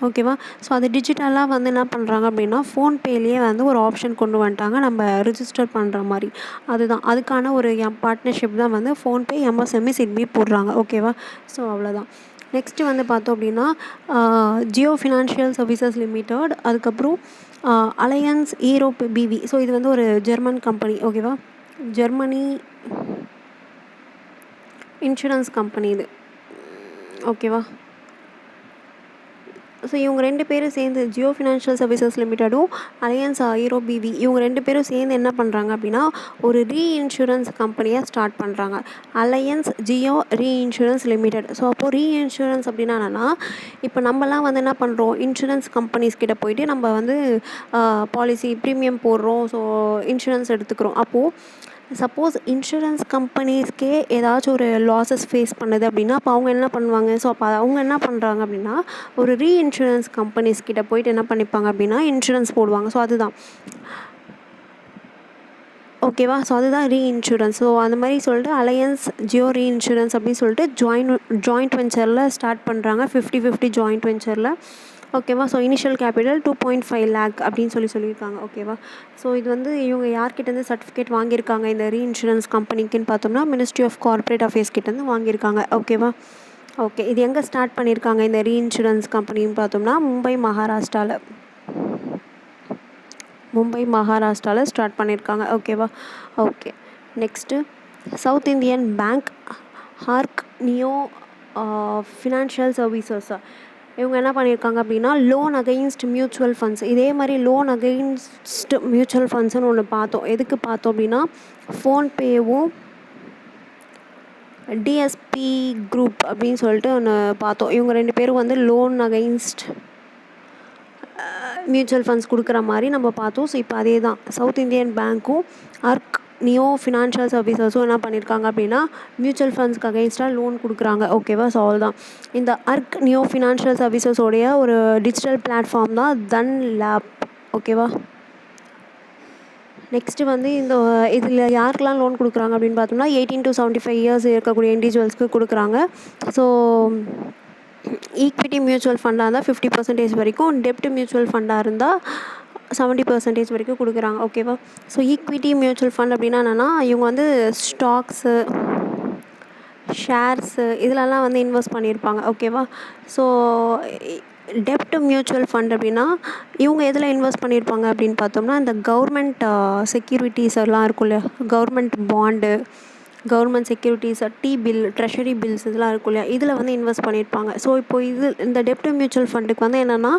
ஓகேவா? ஸோ அது டிஜிட்டலாக வந்து என்ன பண்ணுறாங்க அப்படின்னா ஃபோன்பேலேயே வந்து ஒரு ஆப்ஷன் கொண்டு வந்துட்டாங்க, நம்ம ரிஜிஸ்டர் பண்ணுற மாதிரி. அதுக்கான ஒரு பார்ட்னர்ஷிப் தான் வந்து ஃபோன்பே எம்எஸ்எம்இ சிட்பி போடுறாங்க. ஓகேவா? ஸோ அவ்வளோதான். நெக்ஸ்ட்டு வந்து பார்த்தோம் அப்படின்னா ஜியோ ஃபினான்ஷியல் சர்வீசஸ் லிமிடெட், அதுக்கப்புறம் அலையன்ஸ் ஈரோப் பிவி. ஸோ இது வந்து ஒரு ஜெர்மன் கம்பெனி. ஓகேவா? ஜெர்மனி இன்சூரன்ஸ் கம்பெனி இது. ஓகேவா? ஸோ இவங்க 2 பேரும் சேர்ந்து ஜியோ ஃபினான்ஷியல் சர்வீசஸ் லிமிட்டடும் அலையன்ஸ் ஈரோப் பிவி, இவங்க 2 பேரும் சேர்ந்து என்ன பண்ணுறாங்க அப்படின்னா ஒரு ரீஇன்சூரன்ஸ் கம்பெனியாக ஸ்டார்ட் பண்ணுறாங்க, alliance Jio reinsurance limited. So அப்போது ரீஇன்சூரன்ஸ் அப்படின்னா என்னென்னா, இப்போ நம்மலாம் வந்து என்ன பண்ணுறோம், இன்சூரன்ஸ் கம்பெனிஸ் கிட்ட போயிட்டு நம்ம வந்து பாலிசி ப்ரீமியம் போடுறோம், ஸோ இன்சூரன்ஸ் எடுத்துக்கிறோம். அப்போது சப்போஸ் இன்சூரன்ஸ் கம்பெனிஸ்க்கே ஏதாச்சும் ஒரு லாஸஸ் ஃபேஸ் பண்ணுது அப்படின்னா அப்போ அவங்க என்ன பண்ணுவாங்க? ஸோ அப்போ அவங்க என்ன பண்ணுறாங்க அப்படின்னா ஒரு ரீஇன்சூரன்ஸ் கம்பெனிஸ் கிட்ட போயிட்டு என்ன பண்ணிப்பாங்க அப்படின்னா இன்சூரன்ஸ் போடுவாங்க. ஸோ அதுதான். ஓகேவா? ஸோ அதுதான் ரீஇன்சூரன்ஸ். ஸோ அந்த மாதிரி சொல்லிட்டு அலையன்ஸ் ஜியோ ரீஇன்சூரன்ஸ் அப்படின்னு சொல்லிட்டு ஜாயிண்ட் வெஞ்சரில் ஸ்டார்ட் பண்ணுறாங்க, 50-50 ஜாயிண்ட் வெஞ்சரில். ஓகேவா? ஸோ இனிஷியல் கேபிட்டல் 2.5 lakh அப்படின்னு சொல்லியிருக்காங்க. ஓகேவா? ஸோ இது வந்து இவங்க யார்கிட்டேருந்து சர்டிஃபிகேட் வாங்கியிருக்காங்க இந்த ரீஇன்சூரன்ஸ் கம்பெனிக்குன்னு பார்த்தோம்னா மினிஸ்ட்ரி ஆஃப் கார்ப்பரேட் அஃபேர்ஸ் கிட்டேருந்து வாங்கியிருக்காங்க. ஓகேவா? ஓகே. இது எங்கே ஸ்டார்ட் பண்ணியிருக்காங்க இந்த ரீஇன்சூரன்ஸ் கம்பெனின்னு பார்த்தோம்னா மும்பை மகாராஷ்டிராவில் ஸ்டார்ட் பண்ணியிருக்காங்க. ஓகேவா? Okay. Next south Indian bank, ark neo financial services, இவங்க என்ன பண்ணியிருக்காங்க அப்படின்னா லோன் அகெயின்ஸ்ட் மியூச்சுவல் ஃபண்ட்ஸ். இதே மாதிரி லோன் அகெயின்ஸ்ட் மியூச்சுவல் ஃபண்ட்ஸ்னு ஒன்று பார்த்தோம். எதுக்கு பார்த்தோம் அப்படின்னா ஃபோன்பேவும் டிஎஸ்பி குரூப் அப்படின்னு சொல்லிட்டு ஒன்று பார்த்தோம். இவங்க 2 பேரும் வந்து லோன் அகெயின்ஸ்ட் மியூச்சுவல் ஃபண்ட்ஸ் கொடுக்குற மாதிரி நம்ம பார்த்தோம். ஸோ இப்போ அதே தான் சவுத் இந்தியன் பேங்க்கும் ஆர்க் நியோ ஃபினான்ஷியல் சர்வீசஸும் என்ன பண்ணியிருக்காங்க அப்படின்னா மியூச்சுவல் ஃபண்ட்ஸ்க்கு அகெயின்ஸ்டாக லோன் கொடுக்குறாங்க. ஓகேவா? ஸோ அவ்வளோதான். இந்த ஆர்க் நியோ ஃபினான்ஷியல் சர்வீசஸோடைய ஒரு டிஜிட்டல் பிளாட்ஃபார்ம் தான் தன் லேப். ஓகேவா? நெக்ஸ்ட்டு வந்து இதில் யாருக்கெல்லாம் லோன் கொடுக்குறாங்க அப்படின்னு பார்த்தோம்னா 18 to 75 years இருக்கக்கூடிய இண்டிவிஜுவல்ஸ்க்கு கொடுக்குறாங்க. ஸோ ஈக்விட்டி மியூச்சுவல் ஃபண்டாக இருந்தால் 50% வரைக்கும், டெப்ட் மியூச்சுவல் ஃபண்டாக இருந்தால் 70% வரைக்கும் கொடுக்குறாங்க. ஓகேவா? ஸோ ஈக்விட்டி மியூச்சுவல் ஃபண்ட் அப்படின்னா என்னென்னா இவங்க வந்து ஸ்டாக்ஸு, ஷேர்ஸு இதிலலாம் வந்து இன்வெஸ்ட் பண்ணியிருப்பாங்க. ஓகேவா? ஸோ டெப்ட் மியூச்சுவல் ஃபண்ட் அப்படின்னா இவங்க எதில் இன்வெஸ்ட் பண்ணியிருப்பாங்க அப்படின்னு பார்த்தோம்னா இந்த கவர்மெண்ட் செக்யூரிட்டிஸ் எல்லாம் இருக்கும் இல்லையா, government bond, government securities, bill, treasury bills இதெல்லாம் இருக்கும் இல்லையா, இதில் வந்து இன்வெஸ்ட் பண்ணியிருப்பாங்க. ஸோ இப்போது இந்த டெப்ட் மியூச்சுவல் ஃபண்டுக்கு வந்து என்னென்னா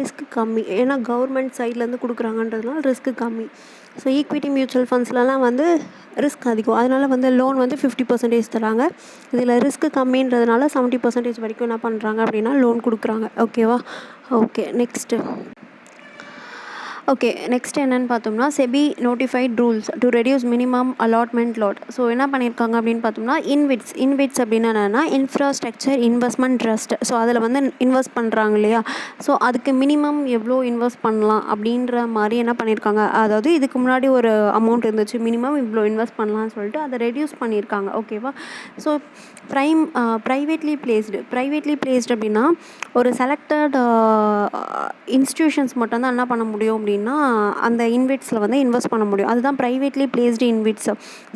ரிஸ்க் கம்மி, ஏன்னா கவர்மெண்ட் சைட்லேருந்து கொடுக்குறாங்கன்றதுனால ரிஸ்க் கம்மி. ஸோ ஈக்விட்டி மியூச்சுவல் ஃபண்ட்ஸ்லலாம் வந்து ரிஸ்க் அதிகம், அதனால் வந்து லோன் வந்து 50% தராங்க. இதில் ரிஸ்க் கம்மின்றதுனால 70% வரைக்கும் என்ன பண்ணுறாங்க அப்படின்னா லோன் கொடுக்குறாங்க. ஓகேவா? ஓகே. நெக்ஸ்ட் என்னென்னு பார்த்தோம்னா SEBI notified rules to reduce minimum allotment lot. So என்ன பண்ணியிருக்காங்க அப்படின்னு பார்த்தோம்னா இன்விட்ஸ் அப்படின்னா என்னென்னா இன்ஃப்ராஸ்ட்ரக்சர் இன்வெஸ்ட்மெண்ட் ட்ரஸ்ட். ஸோ அதில் வந்து இன்வெஸ்ட் பண்ணுறாங்க இல்லையா, ஸோ அதுக்கு மினிமம் எவ்வளோ இன்வெஸ்ட் பண்ணலாம் அப்படின்ற மாதிரி என்ன பண்ணியிருக்காங்க, அதாவது இதுக்கு முன்னாடி ஒரு அமௌண்ட் இருந்துச்சு, மினிமம் இவ்வளோ இன்வெஸ்ட் பண்ணலாம்னு சொல்லிட்டு அதை ரெடியூஸ் பண்ணியிருக்காங்க. ஓகேவா? ஸோ ப்ரைவேட்லி பிளேஸ்டு அப்படின்னா ஒரு செலக்டட் இன்ஸ்டியூஷன்ஸ் மட்டும்தான் என்ன பண்ண முடியும் அப்படின்னா அந்த இன்வெட்ஸில் வந்து இன்வெஸ்ட் பண்ண முடியும். அதுதான் ப்ரைவேட்லி பிளேஸ்டு இன்வெட்ஸ்.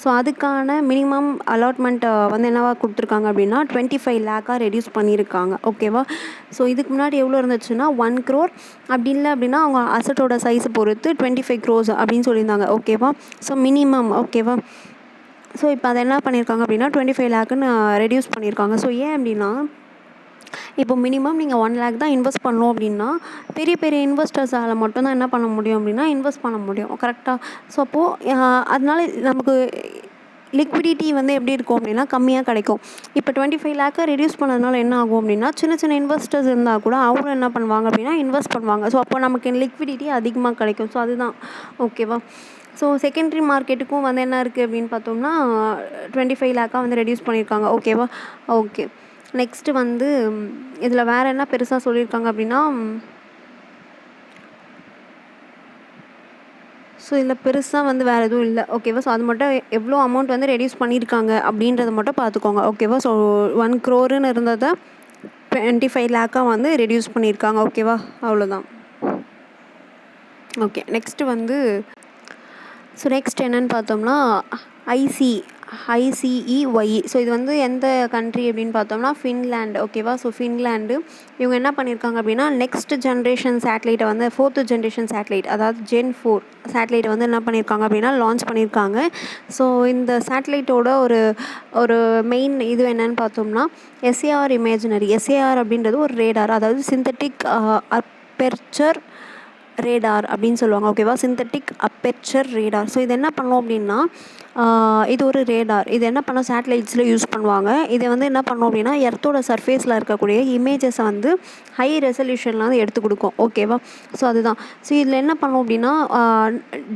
ஸோ அதுக்கான மினிமம் அலாட்மெண்ட் வந்து என்னவா கொடுத்துருக்காங்க அப்படின்னா 25 லேக்காக ரெடியூஸ் பண்ணியிருக்காங்க. ஓகேவா? ஸோ இதுக்கு முன்னாடி எவ்வளோ இருந்துச்சுன்னா 1 crore, அப்படி இல்லை அப்படின்னா அவங்க அசட்டோட சைஸை பொறுத்து 25 crores அப்படின்னு சொல்லியிருந்தாங்க. ஓகேவா? So minimum. ஓகேவா? ஸோ இப்போ அதை என்ன பண்ணியிருக்காங்க அப்படின்னா 25 லேக்குன்னு ரெடியூஸ் பண்ணியிருக்காங்க. ஸோ ஏன் அப்படின்னா இப்போ மினிமம் நீங்கள் 1 lakh தான் இன்வெஸ்ட் பண்ணணும் அப்படின்னா பெரிய பெரிய இன்வெஸ்டர்ஸால் மட்டும்தான் என்ன பண்ண முடியும் அப்படின்னா இன்வெஸ்ட் பண்ண முடியும். கரெக்டாக? ஸோ அப்போது அதனால நமக்கு லிக்விடிட்டி வந்து எப்படி இருக்கும் அப்படின்னா கம்மியாக கிடைக்கும். இப்போ 25 லேக்கை ரெடியூஸ் பண்ணதுனால என்ன ஆகும் அப்படின்னா சின்ன சின்ன இன்வெஸ்டர்ஸ் இருந்தால் கூட அவங்களும் என்ன பண்ணுவாங்க அப்படின்னா இன்வெஸ்ட் பண்ணுவாங்க. ஸோ அப்போ நமக்கு லிக்விடிட்டி அதிகமாக கிடைக்கும். ஸோ அதுதான். ஓகேவா? ஸோ செகண்டரி மார்க்கெட்டுக்கும் வந்து என்ன இருக்குது அப்படின்னு பார்த்தோம்னா 25 லேக்காக வந்து ரெடியூஸ் பண்ணியிருக்காங்க. ஓகேவா? ஓகே. நெக்ஸ்ட்டு வந்து இதில் வேறு என்ன பெருசாக சொல்லியிருக்காங்க அப்படின்னா ஸோ இதில் பெருசாக வந்து வேறு எதுவும் இல்லை. ஓகேவா? ஸோ அது மட்டும் எவ்வளோ அமௌண்ட் வந்து ரெடியூஸ் பண்ணியிருக்காங்க அப்படின்றத மட்டும் பார்த்துக்கோங்க. ஓகேவா? ஸோ 1 crore இருந்ததை 25 லேக்காக வந்து ரெடியூஸ் பண்ணியிருக்காங்க. ஓகேவா? அவ்வளோதான். ஓகே. நெக்ஸ்ட்டு வந்து நெக்ஸ்ட் என்னென்னு பார்த்தோம்னா ICEYE. ஸோ இது வந்து எந்த கண்ட்ரி அப்படின்னு பார்த்தோம்னா ஃபின்லாண்டு. ஓகேவா? ஸோ ஃபின்லாண்டு இவங்க என்ன பண்ணியிருக்காங்க அப்படின்னா நெக்ஸ்ட் ஜென்ரேஷன் சேட்டலைட்டை வந்து 4th ஜென்ரேஷன் சேட்டலைட், அதாவது Gen 4 சேட்டலைட்டை வந்து என்ன பண்ணியிருக்காங்க அப்படின்னா லான்ச் பண்ணியிருக்காங்க. ஸோ இந்த சேட்டலைட்டோட ஒரு மெயின் இது என்னன்னு பார்த்தோம்னா SAR இமேஜினரி. SAR அப்படின்றது ஒரு ரேடார், அதாவது சிந்தட்டிக் அப்பெர்ச்சர் ரேடார் அப்படின்னு சொல்லுவாங்க. ஓகேவா? Synthetic அப்பெர்ச்சர் radar. ஸோ இது என்ன பண்ணோம் அப்படின்னா இது ஒரு ரேடார். இது என்ன பண்ணோம் சேட்டலைட்ஸில் யூஸ் பண்ணுவாங்க. இதை வந்து என்ன பண்ணோம் அப்படின்னா எர்த்தோட சர்ஃபேஸில் இருக்கக்கூடிய இமேஜஸை வந்து ஹை ரெசல்யூஷனில் வந்து எடுத்து கொடுக்கும். ஓகேவா? ஸோ அதுதான். ஸோ இதில் என்ன பண்ணோம் அப்படின்னா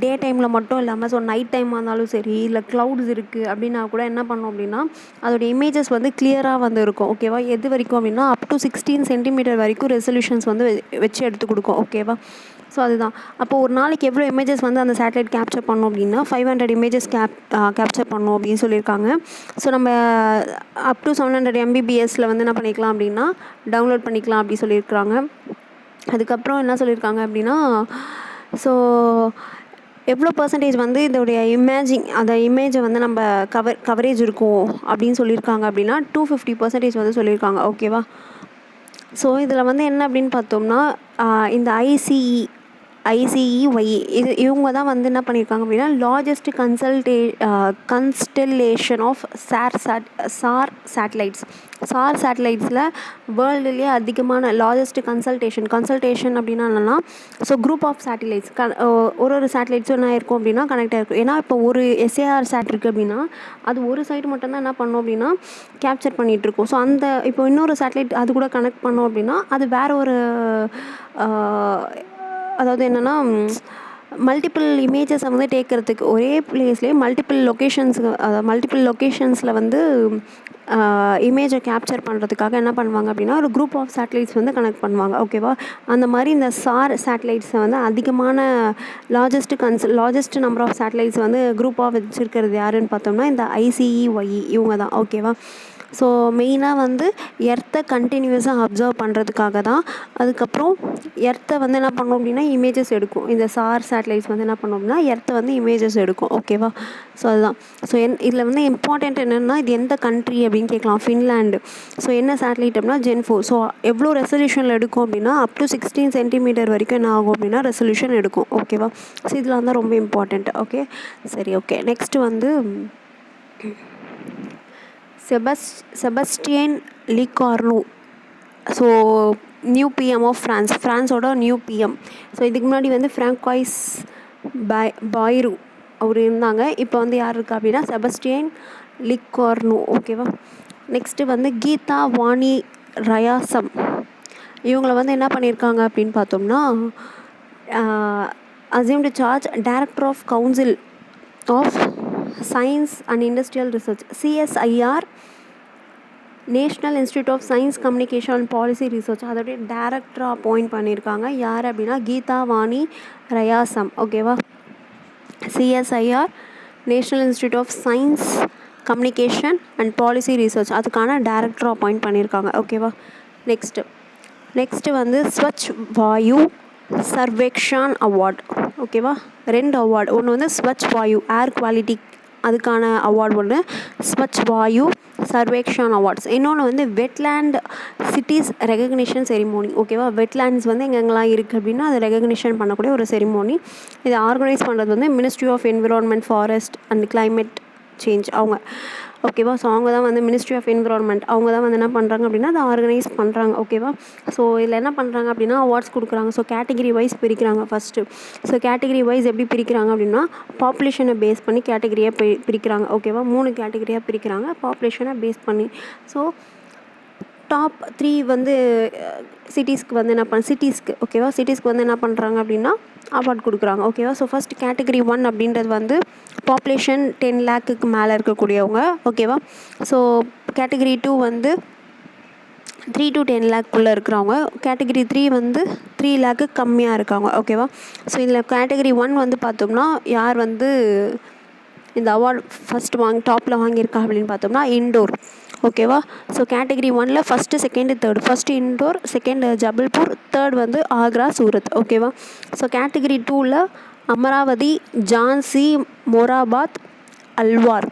டே டைமில் மட்டும் இல்லாமல் ஸோ நைட் டைமாக இருந்தாலும் சரி, இல்லை க்ளவுட்ஸ் இருக்குது அப்படின்னா கூட என்ன பண்ணோம் அப்படின்னா அதோடய இமேஜஸ் வந்து கிளியராக வந்து இருக்கும். ஓகேவா? எது வரைக்கும் அப்படின்னா up to 16 சென்டிமீட்டர் வரைக்கும் ரெசல்யூஷன்ஸ் வந்து வச்சு எடுத்து கொடுக்கும். ஓகேவா? ஸோ அதுதான். அப்போது ஒரு நாளைக்கு எவ்வளோ இமேஜஸ் வந்து அந்த சேட்டலைட் கேப்சர் பண்ணோம் அப்படின்னா 500 இமேஜஸ் கேப்சர் பண்ணோம் அப்படின்னு சொல்லியிருக்காங்க. ஸோ நம்ம up to 700 MBPSல வந்து என்ன பண்ணிக்கலாம் அப்படின்னா டவுன்லோட் பண்ணிக்கலாம் அப்படி சொல்லியிருக்காங்க. அதுக்கப்புறம் என்ன சொல்லியிருக்காங்க அப்படின்னா ஸோ எவ்வளோ பர்சன்டேஜ் வந்து இதோடைய அந்த இமேஜை வந்து நம்ம கவரேஜ் இருக்கும் அப்படின்னு சொல்லியிருக்காங்க அப்படின்னா 250% வந்து சொல்லியிருக்காங்க. ஓகேவா? ஸோ இதில் வந்து என்ன அப்படின்னு பார்த்தோம்னா இந்த ICEYE இவங்க தான் வந்து என்ன பண்ணியிருக்காங்க அப்படின்னா largest constellation of SAR satellites. SAR சேட்டலைட்ஸில் வேர்ல்டுலேயே அதிகமான லார்ஜஸ்ட் கன்சல்டேஷன் அப்படின்னா என்னென்னா ஸோ குரூப் ஆஃப் சேட்டலைட்ஸ் ஒரு சேட்டலைட்ஸும் என்ன இருக்கும் அப்படின்னா கனெக்ட் ஆகிருக்கும். ஏன்னா இப்போ ஒரு SAR சேட் இருக்குது அப்படின்னா அது ஒரு சைடு மட்டும்தான் என்ன பண்ணோம் அப்படின்னா கேப்சர் பண்ணிகிட்ருக்கோம். ஸோ அந்த இப்போ இன்னொரு சேட்டலைட் அது கூட கனெக்ட் பண்ணோம் அப்படின்னா அது வேறு ஒரு அதாவது என்னென்னா மல்டிபிள் இமேஜஸை வந்து டேக்கிறதுக்கு ஒரே பிளேஸ்லேயே மல்டிபிள் லொக்கேஷன்ஸில் வந்து இமேஜை கேப்சர் பண்ணுறதுக்காக என்ன பண்ணுவாங்க அப்படின்னா ஒரு குரூப் ஆஃப் சேட்டலைட்ஸ் வந்து கனெக்ட் பண்ணுவாங்க. ஓகேவா? அந்த மாதிரி இந்த SAR சேட்டலைட்ஸை வந்து அதிகமான லார்ஜஸ்ட் நம்பர் ஆஃப் சேட்டலைட்ஸ் வந்து குரூப்பாக வச்சுருக்கிறது யாருன்னு பார்த்தோம்னா இந்த ICEYE இவங்க தான். ஓகேவா? ஸோ மெயினாக வந்து எர்த்தை கண்டினியூஸாக அப்சர்வ் பண்ணுறதுக்காக தான். அதுக்கப்புறம் எர்த்தை வந்து என்ன பண்ணோம் அப்படின்னா இமேஜஸ் எடுக்கும். இந்த SAR சேட்டலைட்ஸ் வந்து என்ன பண்ணோம் அப்படின்னா எர்த்தை வந்து இமேஜஸ் எடுக்கும். ஓகேவா? ஸோ அதுதான். ஸோ இதில் வந்து இம்பார்ட்டண்ட் என்னென்னா இது எந்த கண்ட்ரி அப்படின்னு கேட்கலாம். ஃபின்லாண்டு. ஸோ என்ன சேட்டலைட் அப்படின்னா Gen 4. ஸோ எவ்வளோ ரெசல்யூஷனில் எடுக்கும் அப்படின்னா up to 16 சென்டிமீட்டர் வரைக்கும் என்ன ஆகும் அப்படின்னா ரெசல்யூஷன் எடுக்கும். ஓகேவா? ஸோ இதில் வந்து ரொம்ப இம்பார்ட்டண்ட். ஓகே, சரி. ஓகே, நெக்ஸ்ட்டு வந்து Sebastian Lecornu. So new PM of ஃப்ரான்ஸோட நியூ PM. ஸோ இதுக்கு முன்னாடி வந்து ஃப்ராங்காய்ஸ் பாய்ரு அவர் இருந்தாங்க. இப்போ வந்து யார் இருக்கா அப்படின்னா செபஸ்டியன் லிகார்னோ. ஓகேவா? நெக்ஸ்ட்டு வந்து கீதா வாணி ரயாசம். இவங்கள வந்து என்ன பண்ணியிருக்காங்க அப்படின்னு பார்த்தோம்னா assumed charge director of council of science and industrial research CSIR national institute of science communication and policy research அதோடைய டைரக்டராக அப்பாயிண்ட் பண்ணியிருக்காங்க. யார் அப்படின்னா கீதா வாணி ரயாசம். ஓகேவா? CSIR national institute of science communication and policy research அதுக்கான டைரக்டர் அப்பாயிண்ட் பண்ணியிருக்காங்க. ஓகேவா. Next வந்து ஸ்வச் வாயு சர்வேக்ஷான் அவார்ட். ஓகேவா. 2 அவார்டு. ஒன்று வந்து ஸ்வச் வாயு ஏர் குவாலிட்டி அதுக்கான அவார்டு ஒன்று, ஸ்வச் வாயு சர்வேக்ஷான் அவார்ட்ஸ். இன்னொன்று வந்து வெட்லேண்ட் சிட்டிஸ் ரெகக்னிஷன் செரிமோனி. ஓகேவா. வெட்லேண்ட்ஸ் வந்து எங்கெங்கெல்லாம் இருக்குது அப்படின்னா அதை ரெகக்னிஷன் பண்ணக்கூடிய ஒரு செரிமோனி. இதை ஆர்கனைஸ் பண்ணுறது வந்து ministry of environment forest and climate change அவங்க. ஓகேவா. ஸோ அவங்க தான் வந்து மினிஸ்ட்ரி ஆஃப் என்விரான்மெண்ட் அவங்க தான் வந்து என்ன பண்ணுறாங்க அப்படின்னா அதை ஆர்கனைஸ் பண்ணுறாங்க. ஓகேவா. ஸோ இதில் என்ன பண்ணுறாங்க அப்படின்னா அவார்ட்ஸ் கொடுக்குறாங்க. ஸோ கேட்டகிரி வைஸ் பிரிக்கிறாங்க ஃபஸ்ட்டு. ஸோ கேட்டகிரி வைஸ் எப்படி பிரிக்கிறாங்க அப்படின்னா பாப்புலேஷனை பேஸ் பண்ணி கேட்டகிரியாக பிரிக்கிறாங்க. ஓகேவா. 3 கேட்டகிரியாக பிரிக்கிறாங்க பாப்புலேஷனை பேஸ் பண்ணி. ஸோ டாப் 3 வந்து சிட்டிஸ்க்கு வந்து என்ன சிட்டிஸ்க்கு ஓகேவா சிட்டிஸ்க்கு வந்து என்ன பண்ணுறாங்க அப்படின்னா அவார்ட் கொடுக்குறாங்க. ஓகேவா. ஸோ ஃபஸ்ட் கேட்டகிரி 1 அப்படின்றது வந்து பாப்புலேஷன் 10 லேக்குக்கு மேலே இருக்கக்கூடியவங்க. ஓகேவா. ஸோ கேட்டகிரி 2 வந்து 3 to 10 லேக்குள்ளே இருக்கிறவங்க. கேட்டகிரி 3 வந்து 3 லேக்கு கம்மியாக இருக்காங்க. ஓகேவா. ஸோ இதில் கேட்டகிரி 1 வந்து பார்த்தோம்னா யார் வந்து இந்த அவார்டு ஃபஸ்ட்டு டாப்பில் வாங்கியிருக்கா அப்படின்னு பார்த்தோம்னா இண்டோர். ஓகேவா. ஸோ கேட்டகிரி 1ல் first second third. First Indore, second Jabalpur, third வந்து ஆக்ரா சூரத். ஓகேவா. ஸோ கேட்டகிரி 2ல் அமராவதி, ஜான்சி, மொராபாத், அல்வார்.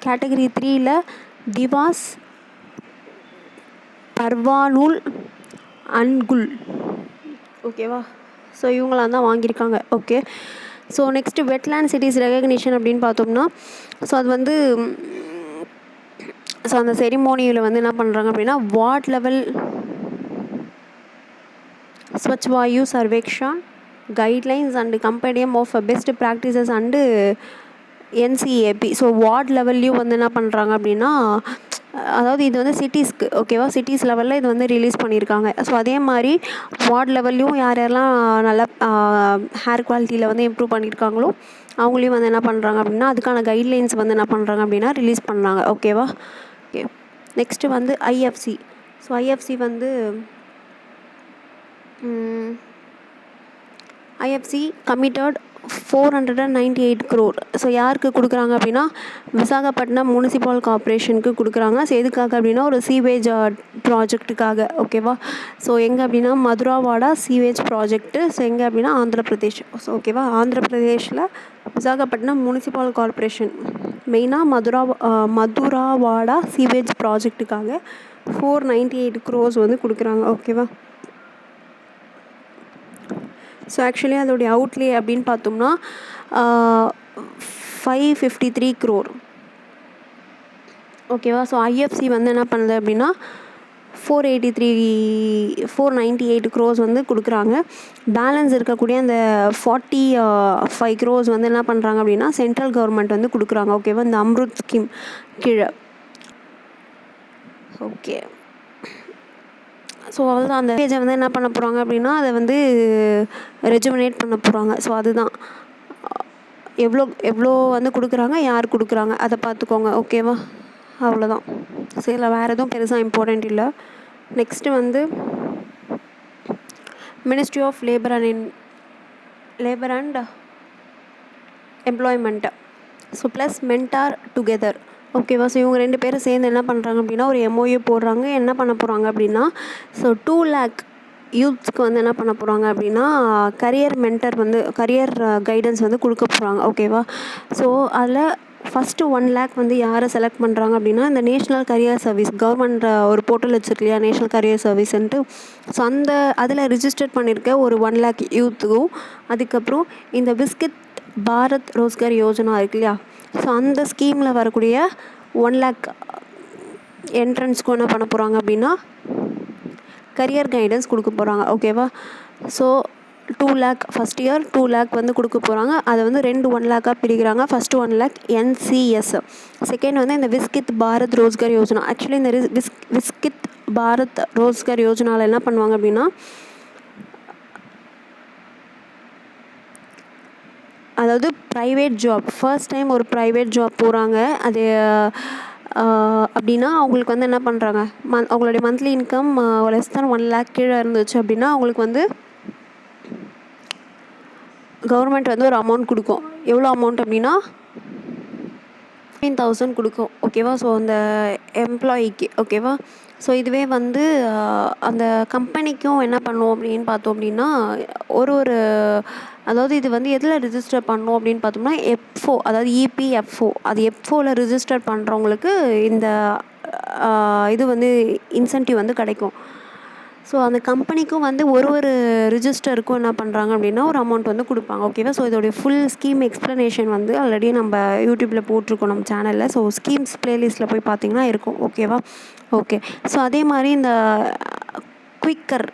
கேட்டகிரி 3ல் திவாஸ், பர்வானூல், அன்குல். ஓகேவா. ஸோ இவங்களாம் தான் வாங்கியிருக்காங்க. Okay. So next wetland cities recognition அப்படின்னு பார்த்தோம்னா ஸோ அது வந்து ஸோ அந்த செரிமோனியில் வந்து என்ன பண்ணுறாங்க அப்படின்னா ward level Swachh Vayu Survekshan guidelines and compendium of best practices and NCAP. So ward லெவல்லையும் வந்து என்ன பண்ணுறாங்க அப்படின்னா அதாவது இது வந்து சிட்டிஸ்க்கு. ஓகேவா. சிட்டிஸ் லெவலில் இது வந்து ரிலீஸ் பண்ணியிருக்காங்க. ஸோ அதே மாதிரி வார்ட் லெவல்லையும் யார் யாரெல்லாம் நல்லா ஹேர் குவாலிட்டியில் வந்து இம்ப்ரூவ் பண்ணியிருக்காங்களோ அவங்களையும் வந்து என்ன பண்ணுறாங்க அப்படின்னா அதுக்கான கைட்லைன்ஸ் வந்து என்ன பண்ணுறாங்க அப்படின்னா ரிலீஸ் பண்ணாங்க. ஓகேவா. ஓகே. நெக்ஸ்ட்டு வந்து ஐஎஃப்சி. ஸோ ஐஎஃப்சி வந்து ஐஎஃப்சி கமிட்டட் 498 crore. ஸோ யாருக்கு கொடுக்குறாங்க அப்படின்னா விசாகப்பட்டினம் முனிசிபல் கார்ப்பரேஷனுக்கு கொடுக்குறாங்க. ஸோ எதுக்காக அப்படின்னா ஒரு சீவேஜ் ப்ராஜெக்ட்டுக்காக. ஓகேவா. ஸோ எங்கே அப்படின்னா மதுராவாடா சீவேஜ் ப்ராஜெக்ட்டு. ஸோ எங்கே அப்படின்னா ஆந்திர பிரதேஷ். ஸோ ஓகேவா. ஆந்திர பிரதேஷில் விசாகப்பட்டினம் முனிசிபல் கார்ப்பரேஷன் மெயினாக மதுராவாடா சீவேஜ் ப்ராஜெக்ட்டுக்காக 498 crores வந்து கொடுக்குறாங்க. ஓகேவா. ஸோ ஆக்சுவலி அதோடைய அவுட்லே அப்படின்னு பார்த்தோம்னா 553 crore. ஓகேவா. ஸோ ஐஎஃப்சி வந்து என்ன பண்ணுது அப்படின்னா 498 crores வந்து கொடுக்குறாங்க. பேலன்ஸ் இருக்கக்கூடிய அந்த 45 crores வந்து என்ன பண்ணுறாங்க அப்படின்னா சென்ட்ரல் கவர்மெண்ட் வந்து கொடுக்குறாங்க. ஓகேவா. இந்த அம்ருத் ஸ்கீம் கீழே. ஓகே. ஸோ அதுதான் அந்த பேஜை வந்து என்ன பண்ண போகிறாங்க அப்படின்னா அதை வந்து ரெஜுமினேட் பண்ண போகிறாங்க. ஸோ அதுதான் எவ்வளோ வந்து கொடுக்குறாங்க யார் கொடுக்குறாங்க அதை பார்த்துக்கோங்க. ஓகேவா. அவ்வளோதான். ஸோ இதில் வேறு எதுவும் பெருசாக இம்பார்ட்டண்ட் இல்லை. நெக்ஸ்ட்டு வந்து ministry of labour and employment. So plus mentor together. ஓகேவா. ஸோ இவங்க 2 பேரும் சேர்ந்து என்ன பண்ணுறாங்க அப்படின்னா ஒரு எம்ஓயு போடுறாங்க. என்ன பண்ண போகிறாங்க அப்படின்னா ஸோ 2 lakh யூத்ஸ்க்கு வந்து என்ன பண்ண போகிறாங்க அப்படின்னா கரியர் கைடன்ஸ் வந்து கொடுக்க போகிறாங்க. ஓகேவா. ஸோ அதில் ஃபஸ்ட்டு 1 lakh வந்து யாரை செலக்ட் பண்ணுறாங்க அப்படின்னா இந்த நேஷ்னல் கரியர் சர்வீஸ் கவர்மெண்ட் ஒரு போர்ட்டல் வச்சுருக்கு இல்லையா நேஷ்னல் கரியர் சர்வீஸ்ன்ட்டு. ஸோ அதில் ரிஜிஸ்டர் பண்ணியிருக்க ஒரு 1 lakh யூத்துக்கும் அதுக்கப்புறம் இந்த விஸ்கித் பாரத் ரோஸ்கர் யோஜனா இருக்கு இல்லையா. ஸோ அந்த ஸ்கீமில் வரக்கூடிய 1 lakh என்ட்ரன்ஸ்க்கு என்ன பண்ண போகிறாங்க அப்படின்னா கரியர் கைடன்ஸ் கொடுக்க போகிறாங்க. ஓகேவா. So 2 lakh first year 2 lakh வந்து கொடுக்க போகிறாங்க. அதை வந்து 1 lakh பிரிக்கிறாங்க. First 1 lakh NCS. செகண்ட் வந்து இந்த விஸ்கித் பாரத் ரோஸ்கர் யோஜனா. ஆக்சுவலி இந்த விஸ்கித் பாரத் ரோஸ்கர் யோஜனாவில் என்ன பண்ணுவாங்க அப்படின்னா அதாவது ப்ரைவேட் ஜாப் ஃபர்ஸ்ட் டைம் ஒரு ப்ரைவேட் ஜாப் போகிறாங்க அது அப்படின்னா அவங்களுக்கு வந்து என்ன பண்ணுறாங்க அவங்களுடைய monthly income less than 1 lakh கீழே இருந்துச்சு அப்படின்னா அவங்களுக்கு வந்து கவர்மெண்ட் வந்து ஒரு அமௌண்ட் கொடுக்கும். எவ்வளோ அமௌண்ட் அப்படின்னா 15,000 கொடுக்கும். ஓகேவா? ஸோ அந்த எம்ப்ளாயிக்கு. ஓகேவா? ஸோ இதுவே வந்து அந்த கம்பெனிக்கும் என்ன பண்ணும் அப்படின்னு பார்த்தோம் அப்படின்னா, ஒரு ஒரு அதாவது இது வந்து எதில் ரிஜிஸ்டர் பண்ணணும் அப்படின்னு பார்த்தோம்னா, எஃப்ஓ, அதாவது இபிஎஃப்ஓ. அது எஃப்ஓவில் ரிஜிஸ்டர் பண்ணுறவங்களுக்கு இந்த இது வந்து இன்சென்டிவ் வந்து கிடைக்கும். ஸோ அந்த கம்பெனிக்கும் வந்து ஒரு ஒரு ரிஜிஸ்டருக்கும் என்ன பண்ணுறாங்க அப்படின்னா ஒரு அமௌண்ட் வந்து கொடுப்பாங்க. ஓகேவா? ஸோ இதோடைய ஃபுல் ஸ்கீம் எக்ஸ்ப்ளனேஷன் வந்து ஆல்ரெடி நம்ம யூடியூப்பில் போட்டிருக்கோம் நம்ம சேனலில். ஸோ ஸ்கீம்ஸ் ப்ளேலிஸ்ட்டில் போய் பார்த்தீங்கன்னா இருக்கும். ஓகேவா? ஓகே. ஸோ அதே மாதிரி இந்த குயிக்கர்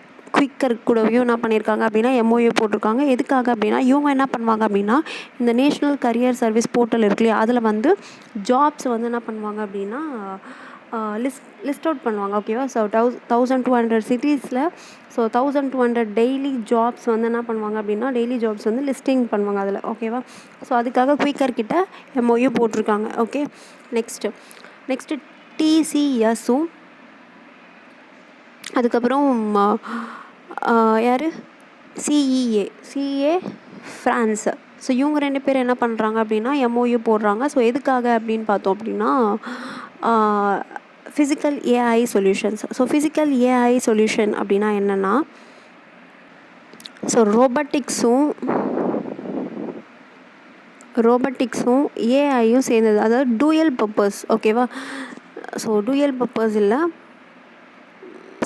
கூடயும் என்ன பண்ணியிருக்காங்க அப்படின்னா எம்ஓயு போட்டிருக்காங்க. எதுக்காக அப்படின்னா இவங்க என்ன பண்ணுவாங்க அப்படின்னா இந்த நேஷ்னல் கரியர் சர்வீஸ் போர்ட்டல் இருக்கு இல்லையா, அதில் வந்து ஜாப்ஸ் வந்து என்ன பண்ணுவாங்க அப்படின்னா லிஸ்ட் அவுட் பண்ணுவாங்க. ஓகேவா? ஸோ 1200 சிட்டிஸில் ஸோ 1200 டெய்லி ஜாப்ஸ் வந்து என்ன பண்ணுவாங்க அப்படின்னா டெய்லி ஜாப்ஸ் வந்து லிஸ்டிங் பண்ணுவாங்க அதில். ஓகேவா? ஸோ அதுக்காக குயிக்கர் கிட்ட எம்ஓயு போட்டிருக்காங்க. ஓகே. நெக்ஸ்ட்டு டிசிஎஸும் அதுக்கப்புறம் யார் சிஏ ஃப்ரான்ஸ். ஸோ இவங்க 2 பேர் என்ன பண்ணுறாங்க அப்படின்னா எம்ஓயு போடுறாங்க. ஸோ எதுக்காக அப்படின்னு பார்த்தோம் அப்படின்னா physical AI solutions. So physical AI solution அப்படின்னா என்னென்னா ஸோ ரோபோட்டிக்ஸும் ஏஐயும் சேர்ந்தது, அதாவது டூயல் பர்பஸ். ஓகேவா? ஸோ டூயல் பர்பஸ் இல்லை.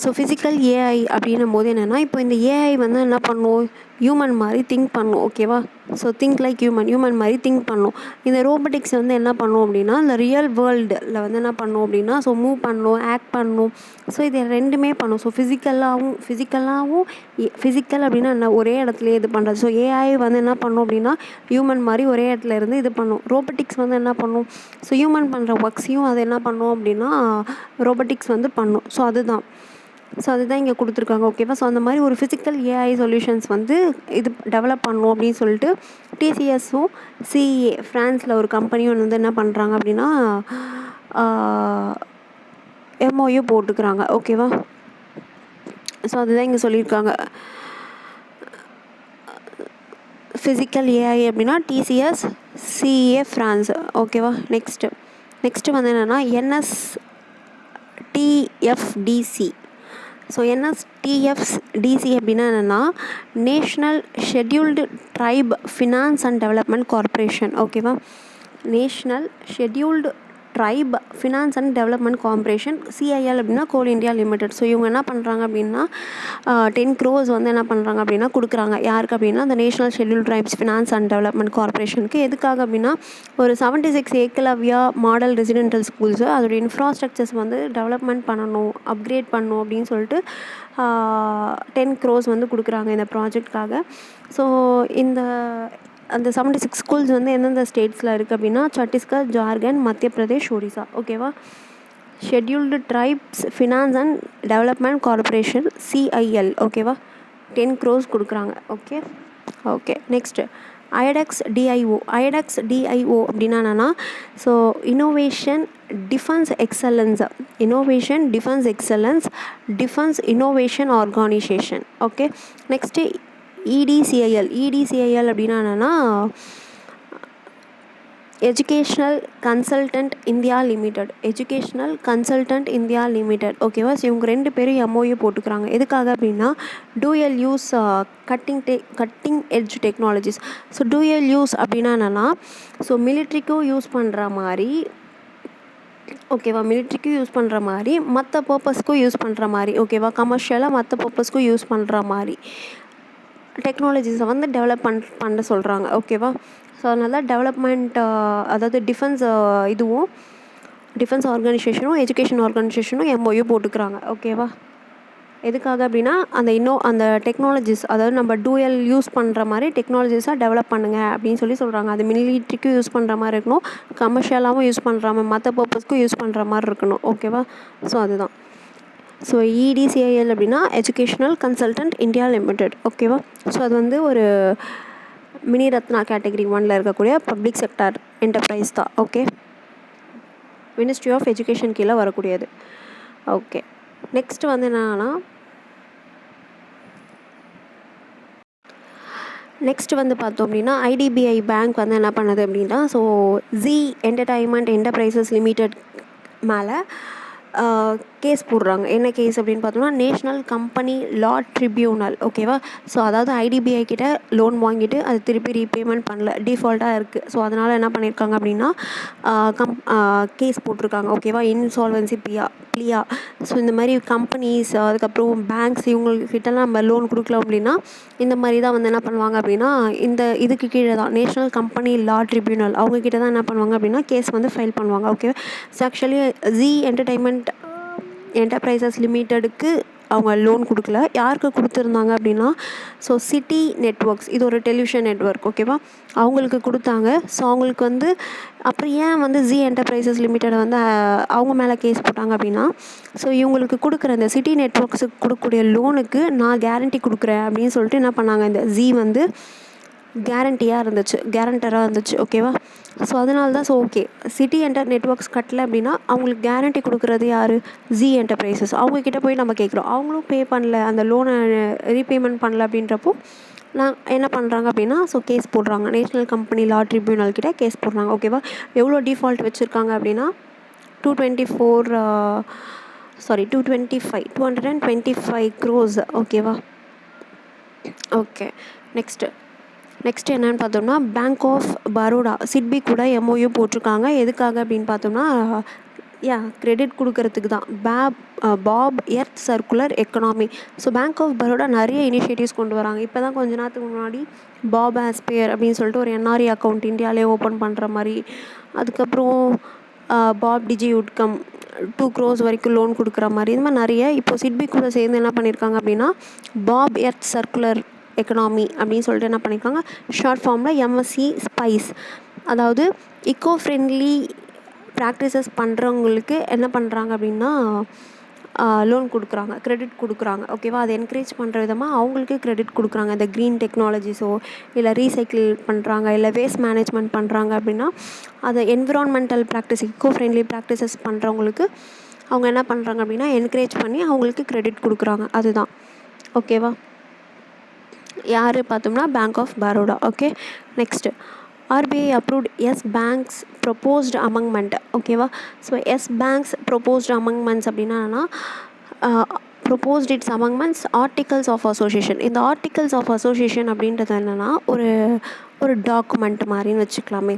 ஸோ ஃபிசிக்கல் ஏஐ அப்படின்னும் போது என்னென்னா இப்போ இந்த ஏஐ வந்து என்ன பண்ணும், ஹியூமன் மாதிரி திங்க் பண்ணும். ஓகேவா? ஸோ திங்க் லைக் ஹியூமன் மாதிரி திங்க் பண்ணும். இந்த ரோபோட்டிக்ஸ் வந்து என்ன பண்ணும் அப்படின்னா இந்த ரியல் வேர்ல்டில் வந்து என்ன பண்ணும் அப்படின்னா ஸோ மூவ் பண்ணும், ஆக்ட் பண்ணும். ஸோ இது ரெண்டுமே பண்ணும். ஸோ ஃபிசிக்கல் அப்படின்னா என்ன, ஒரே இடத்துலையே இது பண்ணுறது. ஸோ ஏஐ வந்து என்ன பண்ணும் அப்படின்னா ஹியூமன் மாதிரி ஒரே இடத்துல இருந்து இது பண்ணும். ரோபோட்டிக்ஸ் வந்து என்ன பண்ணும், ஸோ ஹியூமன் பண்ணுற ஒர்க்ஸையும் அது என்ன பண்ணும் அப்படின்னா ரோபோட்டிக்ஸ் வந்து பண்ணும். ஸோ அதுதான் இங்கே கொடுத்துருக்காங்க. ஓகேவா? ஸோ அந்த மாதிரி ஒரு ஃபிசிக்கல் ஏஐ சொல்யூஷன்ஸ் வந்து இது டெவலப் பண்ணணும் அப்படின்னு சொல்லிட்டு டிசிஎஸும் சிஏ ஃப்ரான்ஸில் ஒரு கம்பெனியும் வந்து என்ன பண்ணுறாங்க அப்படின்னா எம்ஓயு போட்டுக்கிறாங்க. ஓகேவா? ஸோ அதுதான் இங்கே சொல்லியிருக்காங்க. ஃபிசிக்கல் ஏஐ அப்படின்னா டிசிஎஸ் சிஏ ஃப்ரான்ஸ். ஓகேவா? நெக்ஸ்ட்டு வந்து என்னென்னா என்எஸ்டிஎஃப்டிசி. ஸோ என்எஸ்டிஎஃப்டிசி அப்படின்னா என்னென்னா national scheduled tribe finance and development corporation. ஓகேவா? National scheduled tribe finance and development corporation, CIL அப்படின்னா கோல் இந்தியா லிமிடெட். ஸோ இவங்க என்ன பண்ணுறாங்க அப்படின்னா 10 crores வந்து என்ன பண்ணுறாங்க அப்படின்னா கொடுக்குறாங்க. யாருக்கு அப்படின்னா அந்த national schedule tribes finance and development கார்ப்பரேஷனுக்கு. எதுக்காக அப்படின்னா ஒரு 76 ஏக்கலவ்யா மாடல் ரெசிடென்டல் ஸ்கூல்ஸு அதோடைய இன்ஃப்ராஸ்ட்ரக்சர்ஸ் வந்து டெவலப்மெண்ட் பண்ணணும், அப்கிரேட் பண்ணணும் அப்படின்னு சொல்லிட்டு 10 crores வந்து கொடுக்குறாங்க இந்த ப்ராஜெக்ட்காக. ஸோ அந்த 76 ஸ்கூல்ஸ் வந்து எந்தெந்த ஸ்டேட்ஸில் இருக்குது அப்படின்னா சத்தீஸ்கர், ஜார்க்கண்ட், மத்திய பிரதேஷ், ஒடிசா. ஓகேவா? Scheduled tribes finance and development corporation CIL. ஓகேவா? 10 crores கொடுக்குறாங்க. ஓகே. நெக்ஸ்ட்டு ஐடெக்ஸ் டிஐஓ அப்படின்னா என்னென்னா so innovation defence excellence defence innovation organisation. Okay. Next EDCIL அப்படின்னா என்னென்னா எஜுகேஷ்னல் கன்சல்டன்ட் இந்தியா லிமிடெட். ஓகேவா? ஸோ இவங்க 2 பேரும் எம்ஓயு போட்டுக்கிறாங்க. எதுக்காக அப்படின்னா dual use cutting edge technologies. So dual use அப்படின்னா என்னென்னா ஸோ மிலிட்ரிக்கும் யூஸ் பண்ணுற மாதிரி, ஓகேவா, மிலிட்ரிக்கும் யூஸ் பண்ணுற மாதிரி மற்ற பர்பஸ்க்கும் யூஸ் பண்ணுற மாதிரி, ஓகேவா, கமர்ஷியலாக மற்ற பர்பஸ்க்கும் யூஸ் பண்ணுற மாதிரி டெக்னாலஜிஸை வந்து டெவலப் பண்ண சொல்கிறாங்க. ஓகேவா? ஸோ அதனால் டெவலப்மெண்ட் அதாவது டிஃபென்ஸ் ஆர்கனைசேஷனும் எஜுகேஷன் ஆர்கனைசேஷனும் எம்ஓயு போட்டுக்கிறாங்க. ஓகேவா? எதுக்காக அப்படின்னா அந்த டெக்னாலஜிஸ், அதாவது நம்ம டூயல் யூஸ் பண்ணுற மாதிரி டெக்னாலஜிஸாக டெவலப் பண்ணுங்க அப்படின்னு சொல்கிறாங்க. அது மிலிட்ரிக்கும் யூஸ் பண்ணுற மாதிரி இருக்கணும், கமர்ஷியலாகவும் யூஸ் பண்ணுற மாதிரி, மற்ற பர்பஸ்க்கும் யூஸ் பண்ணுற மாதிரி இருக்கணும். ஓகேவா? ஸோ அதுதான். ஸோ இடிசிஐஎல் அப்படின்னா எஜுகேஷ்னல் கன்சல்டன்ட் இந்தியா லிமிடெட். ஓகேவா? ஸோ அது வந்து ஒரு மினி ரத்னா கேட்டகரி 1ல் இருக்கக்கூடிய பப்ளிக் செக்டார் என்டர்பிரைஸ் தான். ஓகே. மினிஸ்ட்ரி ஆஃப் எஜுகேஷன் கீழே வரக்கூடியது. ஓகே. நெக்ஸ்ட்டு வந்து என்னன்னா நெக்ஸ்ட் வந்து பார்த்தோம் அப்படின்னா ஐடிபிஐ பேங்க் வந்து என்ன பண்ணுது அப்படின்னா, ஸோ ஜீ என்டர்டைன்மெண்ட் என்டர்பிரைசஸ் லிமிடெட் மேலே கேஸ் போடுறாங்க. என்ன கேஸ் அப்படின்னு பார்த்தோம்னா, நேஷ்னல் கம்பெனி லா ட்ரிபியூனல். ஓகேவா? ஸோ அதாவது ஐடிபிஐ கிட்ட லோன் வாங்கிட்டு அது திருப்பி ரீபேமெண்ட் பண்ணல, டிஃபால்ட்டாக இருக்குது. ஸோ அதனால் என்ன பண்ணியிருக்காங்க அப்படின்னா கேஸ் போட்டிருக்காங்க. ஓகேவா? இன்சால்வன்சி ப்ளியா. ஸோ இந்த மாதிரி கம்பெனிஸ், அதுக்கப்புறம் பேங்க்ஸ், இவங்கக்கிட்டலாம் நம்ம லோன் கொடுக்கல அப்படின்னா இந்த மாதிரி தான் வந்து என்ன பண்ணுவாங்க அப்படின்னா, இந்த இதுக்கு கீழே தான் நேஷ்னல் கம்பெனி லா ட்ரிபியூனல் அவங்கக்கிட்ட தான் என்ன பண்ணுவாங்க அப்படின்னா கேஸ் வந்து ஃபைல் பண்ணுவாங்க. ஓகே. ஸோ ஆக்சுவலி ஜீ என்டர்டைன்மெண்ட் என்டர்பிரைசஸ் லிமிட்டெடுக்கு அவங்க லோன் கொடுக்கல. யாருக்கு கொடுத்துருந்தாங்க அப்படின்னா, ஸோ சிட்டி நெட்ஒர்க்ஸ், இது ஒரு டெலிவிஷன் நெட்ஒர்க். ஓகேவா? அவங்களுக்கு கொடுத்தாங்க. ஸோ அவங்களுக்கு வந்து அப்புறம் ஏன் வந்து ஜீ என்டர்பிரைசஸ் லிமிட்டெடை வந்து அவங்க மேலே கேஸ் போட்டாங்க அப்படின்னா, ஸோ இவங்களுக்கு கொடுக்குற இந்த சிட்டி நெட்ஒர்க்ஸுக்கு கொடுக்கக்கூடிய லோனுக்கு நான் கேரண்டி கொடுக்குறேன் அப்படின்னு சொல்லிட்டு என்ன பண்ணாங்க, இந்த ஜீ வந்து கேரண்டராக இருந்துச்சு. ஓகேவா? ஸோ அதனால தான் ஓகே சிட்டி நெட்ஒர்க்ஸ் கட்டலை அப்படின்னா அவங்களுக்கு கேரண்டி கொடுக்குறது யார்? ஜீ என்டர்பிரைசஸ். அவங்கக்கிட்ட போய் நம்ம கேட்குறோம், அவங்களும் பே பண்ணல, அந்த லோனை ரீபேமெண்ட் பண்ணல. அப்படின்றப்போ நான் என்ன பண்ணுறாங்க அப்படின்னா, ஸோ கேஸ் போடுறாங்க. நேஷ்னல் கம்பெனி லா ட்ரிபியூனல் கிட்ட கேஸ் போடுறாங்க. ஓகேவா? எவ்வளோ டிஃபால்ட் வச்சுருக்காங்க அப்படின்னா 225 crores. ஓகேவா? ஓகே. நெக்ஸ்ட்டு என்னென்னு பார்த்தோம்னா, பேங்க் ஆஃப் பரோடா சிட்பி கூட எம்ஓயு போட்டிருக்காங்க. எதுக்காக அப்படின்னு பார்த்தோம்னா, கிரெடிட் கொடுக்கறதுக்கு தான். BOB earth circular economy. So bank of Baroda நிறைய இனிஷியேட்டிவ்ஸ் கொண்டு வராங்க. இப்போ தான் கொஞ்ச நேரத்துக்கு முன்னாடி பாப் ஆஸ்பேர் அப்படின்னு சொல்லிட்டு ஒரு என்ஆர்இ அக்கௌண்ட் இந்தியாவிலே ஓப்பன் பண்ணுற மாதிரி, அதுக்கப்புறம் பாப் டிஜி உட்கம் 2 crores வரைக்கும் லோன் கொடுக்குற மாதிரி, இந்த மாதிரி நிறைய இப்போ சிட்பி கூட சேர்ந்து என்ன பண்ணியிருக்காங்க அப்படின்னா, பாப் எர்த் சர்க்குலர் எக்கனாமி அப்படின்னு சொல்லிட்டு என்ன பண்ணியிருக்காங்க, ஷார்ட் ஃபார்மில் எம்எஸ்சி ஸ்பைஸ். அதாவது இக்கோ ஃப்ரெண்ட்லி ப்ராக்டிசஸ் பண்ணுறவங்களுக்கு என்ன பண்ணுறாங்க அப்படின்னா லோன் கொடுக்குறாங்க, கிரெடிட் கொடுக்குறாங்க. ஓகேவா? அதை என்கரேஜ் பண்ணுற விதமாக அவங்களுக்கு கிரெடிட் கொடுக்குறாங்க. இந்த க்ரீன் டெக்னாலஜிஸோ இல்லை ரீசைக்கிள் பண்ணுறாங்க, இல்லை வேஸ்ட் மேனேஜ்மெண்ட் பண்ணுறாங்க அப்படின்னா அதை environmental practice, eco friendly practices பண்ணுறவங்களுக்கு அவங்க என்ன பண்ணுறாங்க அப்படின்னா என்கரேஜ் பண்ணி அவங்களுக்கு கிரெடிட் கொடுக்குறாங்க. அதுதான். ஓகேவா? யார் பார்த்தோம்னா bank of Baroda. Okay. Next RBI approved Yes Bank's proposed amendment. ஓகேவா? So Yes Bank's proposed amendments அப்படின்னா proposed its amendments articles of association. இந்த ஆர்டிகல்ஸ் ஆஃப் அசோசியேஷன் அப்படின்றது என்னென்னா ஒரு டாக்குமெண்ட் மாதிரின்னு வச்சுக்கலாமே.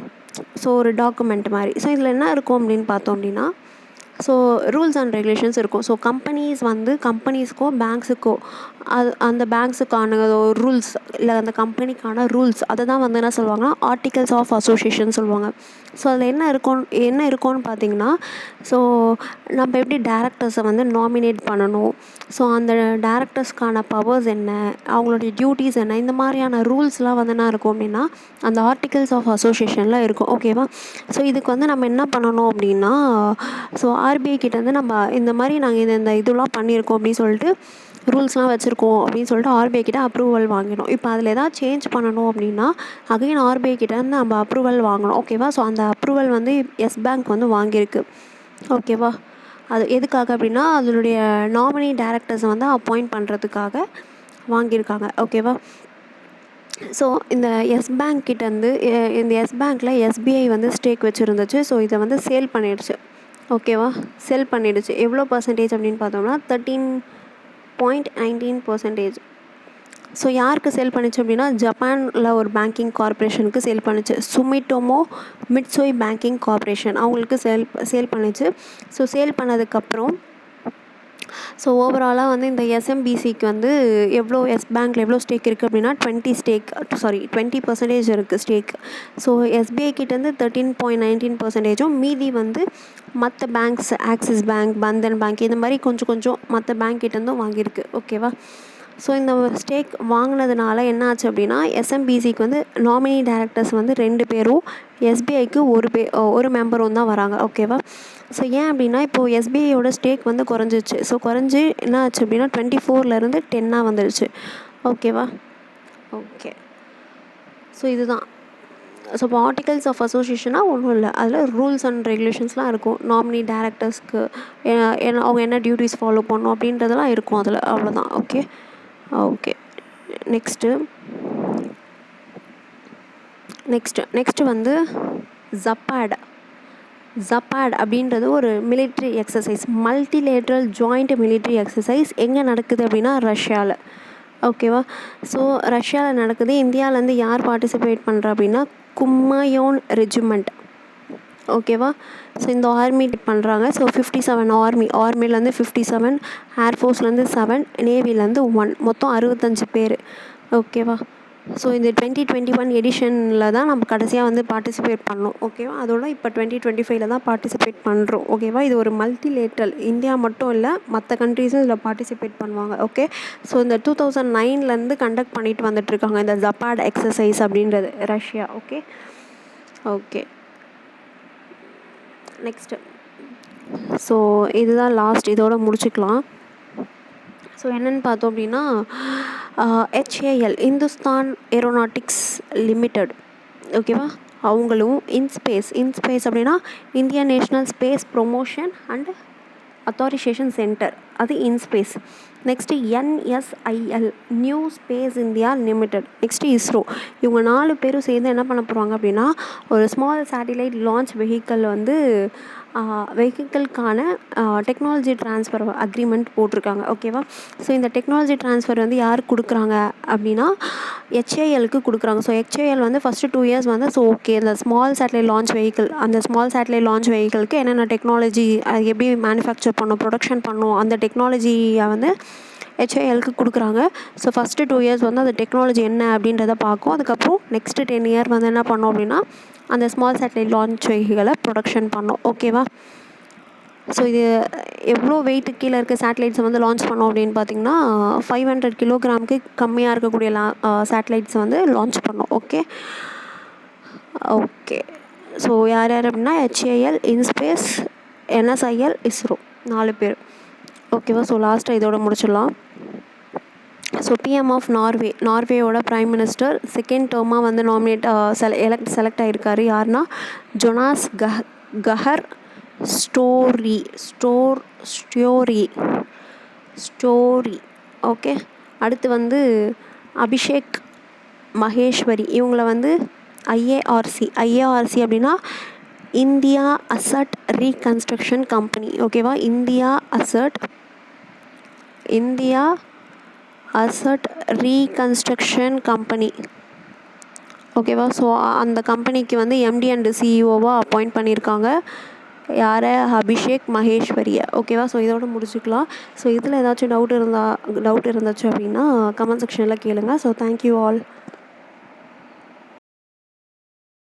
ஸோ ஒரு டாக்குமெண்ட் மாதிரி. ஸோ இதில் என்ன இருக்கும் அப்படின்னு பார்த்தோம் அப்படின்னா, ஸோ ரூல்ஸ் அண்ட் ரெகுலேஷன்ஸ் இருக்கும். ஸோ கம்பெனிஸ்க்கோ பேங்க்ஸுக்கோ அந்த பேங்க்ஸுக்கான ரூல்ஸ் இல்லை அந்த கம்பெனிக்கான ரூல்ஸ் அதை தான் வந்து என்ன சொல்லுவாங்கன்னா ஆர்டிகல்ஸ் ஆஃப் அசோசியேஷன் சொல்லுவாங்க. ஸோ அதில் என்ன இருக்கும்னு பார்த்தீங்கன்னா, ஸோ நம்ம எப்படி டேரக்டர்ஸை வந்து நாமினேட் பண்ணணும், ஸோ அந்த டேரக்டர்ஸ்க்கான பவர்ஸ் என்ன, அவங்களுடைய டியூட்டிஸ் என்ன, இந்த மாதிரியான ரூல்ஸ்லாம் வந்து என்ன இருக்கும் அப்படின்னா அந்த ஆர்டிகல்ஸ் ஆஃப் அசோசியேஷனில் இருக்கும். ஓகேவா? ஸோ இதுக்கு வந்து நம்ம என்ன பண்ணணும் அப்படின்னா, ஸோ ஆர்பிஐ கிட்ட வந்து நம்ம இந்த மாதிரி நாங்கள் இந்த இதெல்லாம் பண்ணியிருக்கோம் அப்படின்னு சொல்லிட்டு ரூல்ஸ்லாம் வச்சுருக்கோம் அப்படின்னு சொல்லிட்டு ஆர்பிஐ கிட்ட அப்ரூவல் வாங்கினோம். இப்போ அதில் எதாவது சேஞ்ச் பண்ணணும் அப்படின்னா அகைன் ஆர்பிஐ கிட்ட வந்து நம்ம அப்ரூவல் வாங்கணும். ஓகேவா? ஸோ அந்த அப்ரூவல் வந்து எஸ் பேங்க் வந்து வாங்கியிருக்கு. ஓகேவா? அது எதுக்காக அப்படின்னா அதனுடைய நாமினி டேரக்டர்ஸை வந்து அப்பாயிண்ட் பண்ணுறதுக்காக வாங்கியிருக்காங்க. ஓகேவா? ஸோ இந்த எஸ் பேங்க் கிட்டேருந்து இந்த எஸ் பேங்க்கில் எஸ்பிஐ வந்து ஸ்டேக் வச்சுருந்துச்சு. ஸோ இதை வந்து சேல் பண்ணிடுச்சு. ஓகேவா? செல் பண்ணிடுச்சு. எவ்வளோ பர்சன்டேஜ் அப்படின்னு பார்த்தோம்னா 13.19%. ஸோ யாருக்கு சேல் பண்ணிச்சு அப்படின்னா ஜப்பானில் ஒரு பேங்கிங் கார்பரேஷனுக்கு சேல் பண்ணிச்சு. சுமிட்டோமோ மிட்சுய் பேங்கிங் கார்பரேஷன் அவங்களுக்கு சேல் பண்ணிச்சு. ஸோ சேல் பண்ணதுக்கப்புறம் ஸோ ஓவராலாக வந்து இந்த எஸ்எம்பிசிக்கு வந்து எஸ் பேங்க்கில் எவ்வளோ ஸ்டேக் இருக்குது அப்படின்னா 20% இருக்குது ஸ்டேக். ஸோ எஸ்பிஐ கிட்டேருந்து 13.19%, மீதி வந்து மற்ற banks, axis bank, Bandhan bank, இந்த மாதிரி கொஞ்சம் மற்ற பேங்க் கிட்டேருந்தும் வாங்கியிருக்கு. ஓகேவா? ஸோ இந்த ஸ்டேக் வாங்கினதுனால என்ன ஆச்சு அப்படின்னா எஸ்எம்பிசிக்கு வந்து நாமினி டைரக்டர்ஸ் வந்து 2 பேரும், எஸ்பிஐக்கு ஒரு மெம்பரும் தான் வராங்க. ஓகேவா? ஸோ ஏன் அப்படின்னா இப்போது எஸ்பிஐயோட ஸ்டேக் வந்து குறைஞ்சிச்சு. ஸோ குறைஞ்சி என்ன ஆச்சு அப்படின்னா 24 10 வந்துடுச்சு. ஓகேவா? ஓகே. ஸோ இதுதான். ஸோ இப்போ ஆர்டிகல்ஸ் ஆஃப் அசோசியேஷனாக ஒன்றும் இல்லை, அதில் ரூல்ஸ் அண்ட் ரெகுலேஷன்ஸ்லாம் இருக்கும். நாமினி டேரக்டர்ஸ்க்கு அவங்க என்ன டியூட்டிஸ் ஃபாலோ பண்ணணும் அப்படின்றதெல்லாம் இருக்கும் அதில். அவ்வளோதான். ஓகே. நெக்ஸ்ட்டு நெக்ஸ்ட்டு வந்து ஜப்பாட். ஜப்பாட் அப்படின்றது ஒரு military exercise, multilateral joint military exercise. எங்கே நடக்குது அப்படின்னா ரஷ்யாவில். ஓகேவா? ஸோ ரஷ்யாவில் நடக்குது. இந்தியாவிலேருந்து யார் பார்ட்டிசிபேட் பண்ணுறா அப்படின்னா கும்மாயோன் ரெஜிமெண்ட். ஓகேவா? ஸோ இந்த ஆர்மி பண்ணுறாங்க. ஸோ 57 ஆர்மிலேருந்து 57, ஏர்ஃபோர்ஸ்லேருந்து 7, நேவிலேருந்து 1, மொத்தம் 65 பேர். ஓகேவா? ஸோ இந்த 2021 எடிஷனில் தான் நம்ம கடைசியாக வந்து பார்ட்டிசிபேட் பண்ணோம். ஓகேவா? அதோட இப்போ 2025 தான் பார்ட்டிசிபேட் பண்ணுறோம். ஓகேவா? இது ஒரு மல்டிலேட்ரல், இந்தியா மட்டும் இல்லை மற்ற கண்ட்ரீஸும் இதில் பார்ட்டிசிபேட் பண்ணுவாங்க. ஓகே. ஸோ இந்த 2009லேருந்து கண்டக்ட் பண்ணிட்டு வந்துட்டுருக்காங்க இந்த ஜப்பாட் எக்ஸசைஸ் அப்படின்றது Russia. Okay. Okay. Next so இதுதான் லாஸ்ட், இதோட முடிச்சுக்கலாம். ஸோ என்னென்னு பார்த்தோம் அப்படின்னா HAL இந்துஸ்தான் ஏரோநாட்டிக்ஸ் லிமிடெட். ஓகேவா? அவங்களும் இன்ஸ்பேஸ் அப்படின்னா Indian national space promotion and authorisation centre, அது INSPACe. Next NSIL New Space India Limited. Next ISRO. இவங்க 4 பேரும் சேர்ந்து என்ன பண்ண போகிறாங்க அப்படின்னா ஒரு ஸ்மால் சேட்டிலைட் லான்ச் வெஹிக்கிள்கான டெக்னாலஜி ட்ரான்ஸ்ஃபர் அக்ரிமெண்ட் போட்டிருக்காங்க. ஓகேவா? ஸோ இந்த டெக்னாலஜி ட்ரான்ஸ்ஃபர் வந்து யாருக்கு கொடுக்குறாங்க அப்படின்னா HALக்கு கொடுக்குறாங்க. ஸோ HAL வந்து ஃபஸ்ட்டு 2 இயர்ஸ் வந்து ஸோ ஓகே இந்த ஸ்மால் சேட்டலைட் லான்ச் வெஹிக்கிள், அந்த ஸ்மால் சேட்டலைட் லான்ச் வெஹிக்கிளுக்கு என்னென்ன டெக்னாலஜி, அது எப்படி மேனுஃபேக்சர் பண்ணும், ப்ரொடக்ஷன் பண்ணும், அந்த டெக்னாலஜியை வந்து HALக்கு கொடுக்குறாங்க. ஸோ ஃபஸ்ட்டு 2 இயர்ஸ் வந்து அந்த டெக்னாலஜி என்ன அப்படின்றத பார்க்கும். அதுக்கப்புறம் நெக்ஸ்ட்டு 10 இயர் வந்து என்ன பண்ணோம் அப்படின்னா அந்த ஸ்மால் சேட்டலைட் லான்ச் வெஹிக்கிளை ப்ரொடக்ஷன் பண்ணோம். ஓகேவா? ஸோ இது எவ்வளோ வெயிட்டு கீழே இருக்க சேட்டலைட்ஸை வந்து லான்ச் பண்ணோம் அப்படின்னு பார்த்தீங்கன்னா 500 கிலோகிராமுக்கு கம்மியாக இருக்கக்கூடிய சேட்டலைட்ஸை வந்து லான்ச் பண்ணோம். ஓகே. ஓகே. ஸோ யார் அப்படின்னா HAL, இன்ஸ்பேஸ், NSIL, இஸ்ரோ, 4 பேர். ஓகேவா? ஸோ லாஸ்ட்டாக இதோட முடிச்சிடலாம். ஸோ PM ஆஃப் நார்வேயோட ப்ரைம் மினிஸ்டர் செகண்ட் டேர்மாக வந்து செலக்ட் ஆகிருக்காரு. யாருன்னா ஜொனாஸ் கஹர் ஸ்டோரி. ஓகே. அடுத்து வந்து அபிஷேக் மகேஸ்வரி. இவங்கள வந்து ஐஏஆர்சி அப்படின்னா இந்தியா அசட் ரீகன்ஸ்ட்ரக்ஷன் கம்பெனி. ஓகேவா? India asset reconstruction company. ஓகேவா? ஸோ அந்த கம்பெனிக்கு வந்து MD அண்ட் CEOவாக அப்பாயிண்ட் பண்ணியிருக்காங்க. யாரை? அபிஷேக் மகேஸ்வரியை. ஓகேவா? ஸோ இதோட முடிச்சுக்கலாம். ஸோ இதில் ஏதாச்சும் டவுட் இருந்துச்சு அப்படின்னா கமெண்ட் செக்ஷனில் கேளுங்க. So thank you all.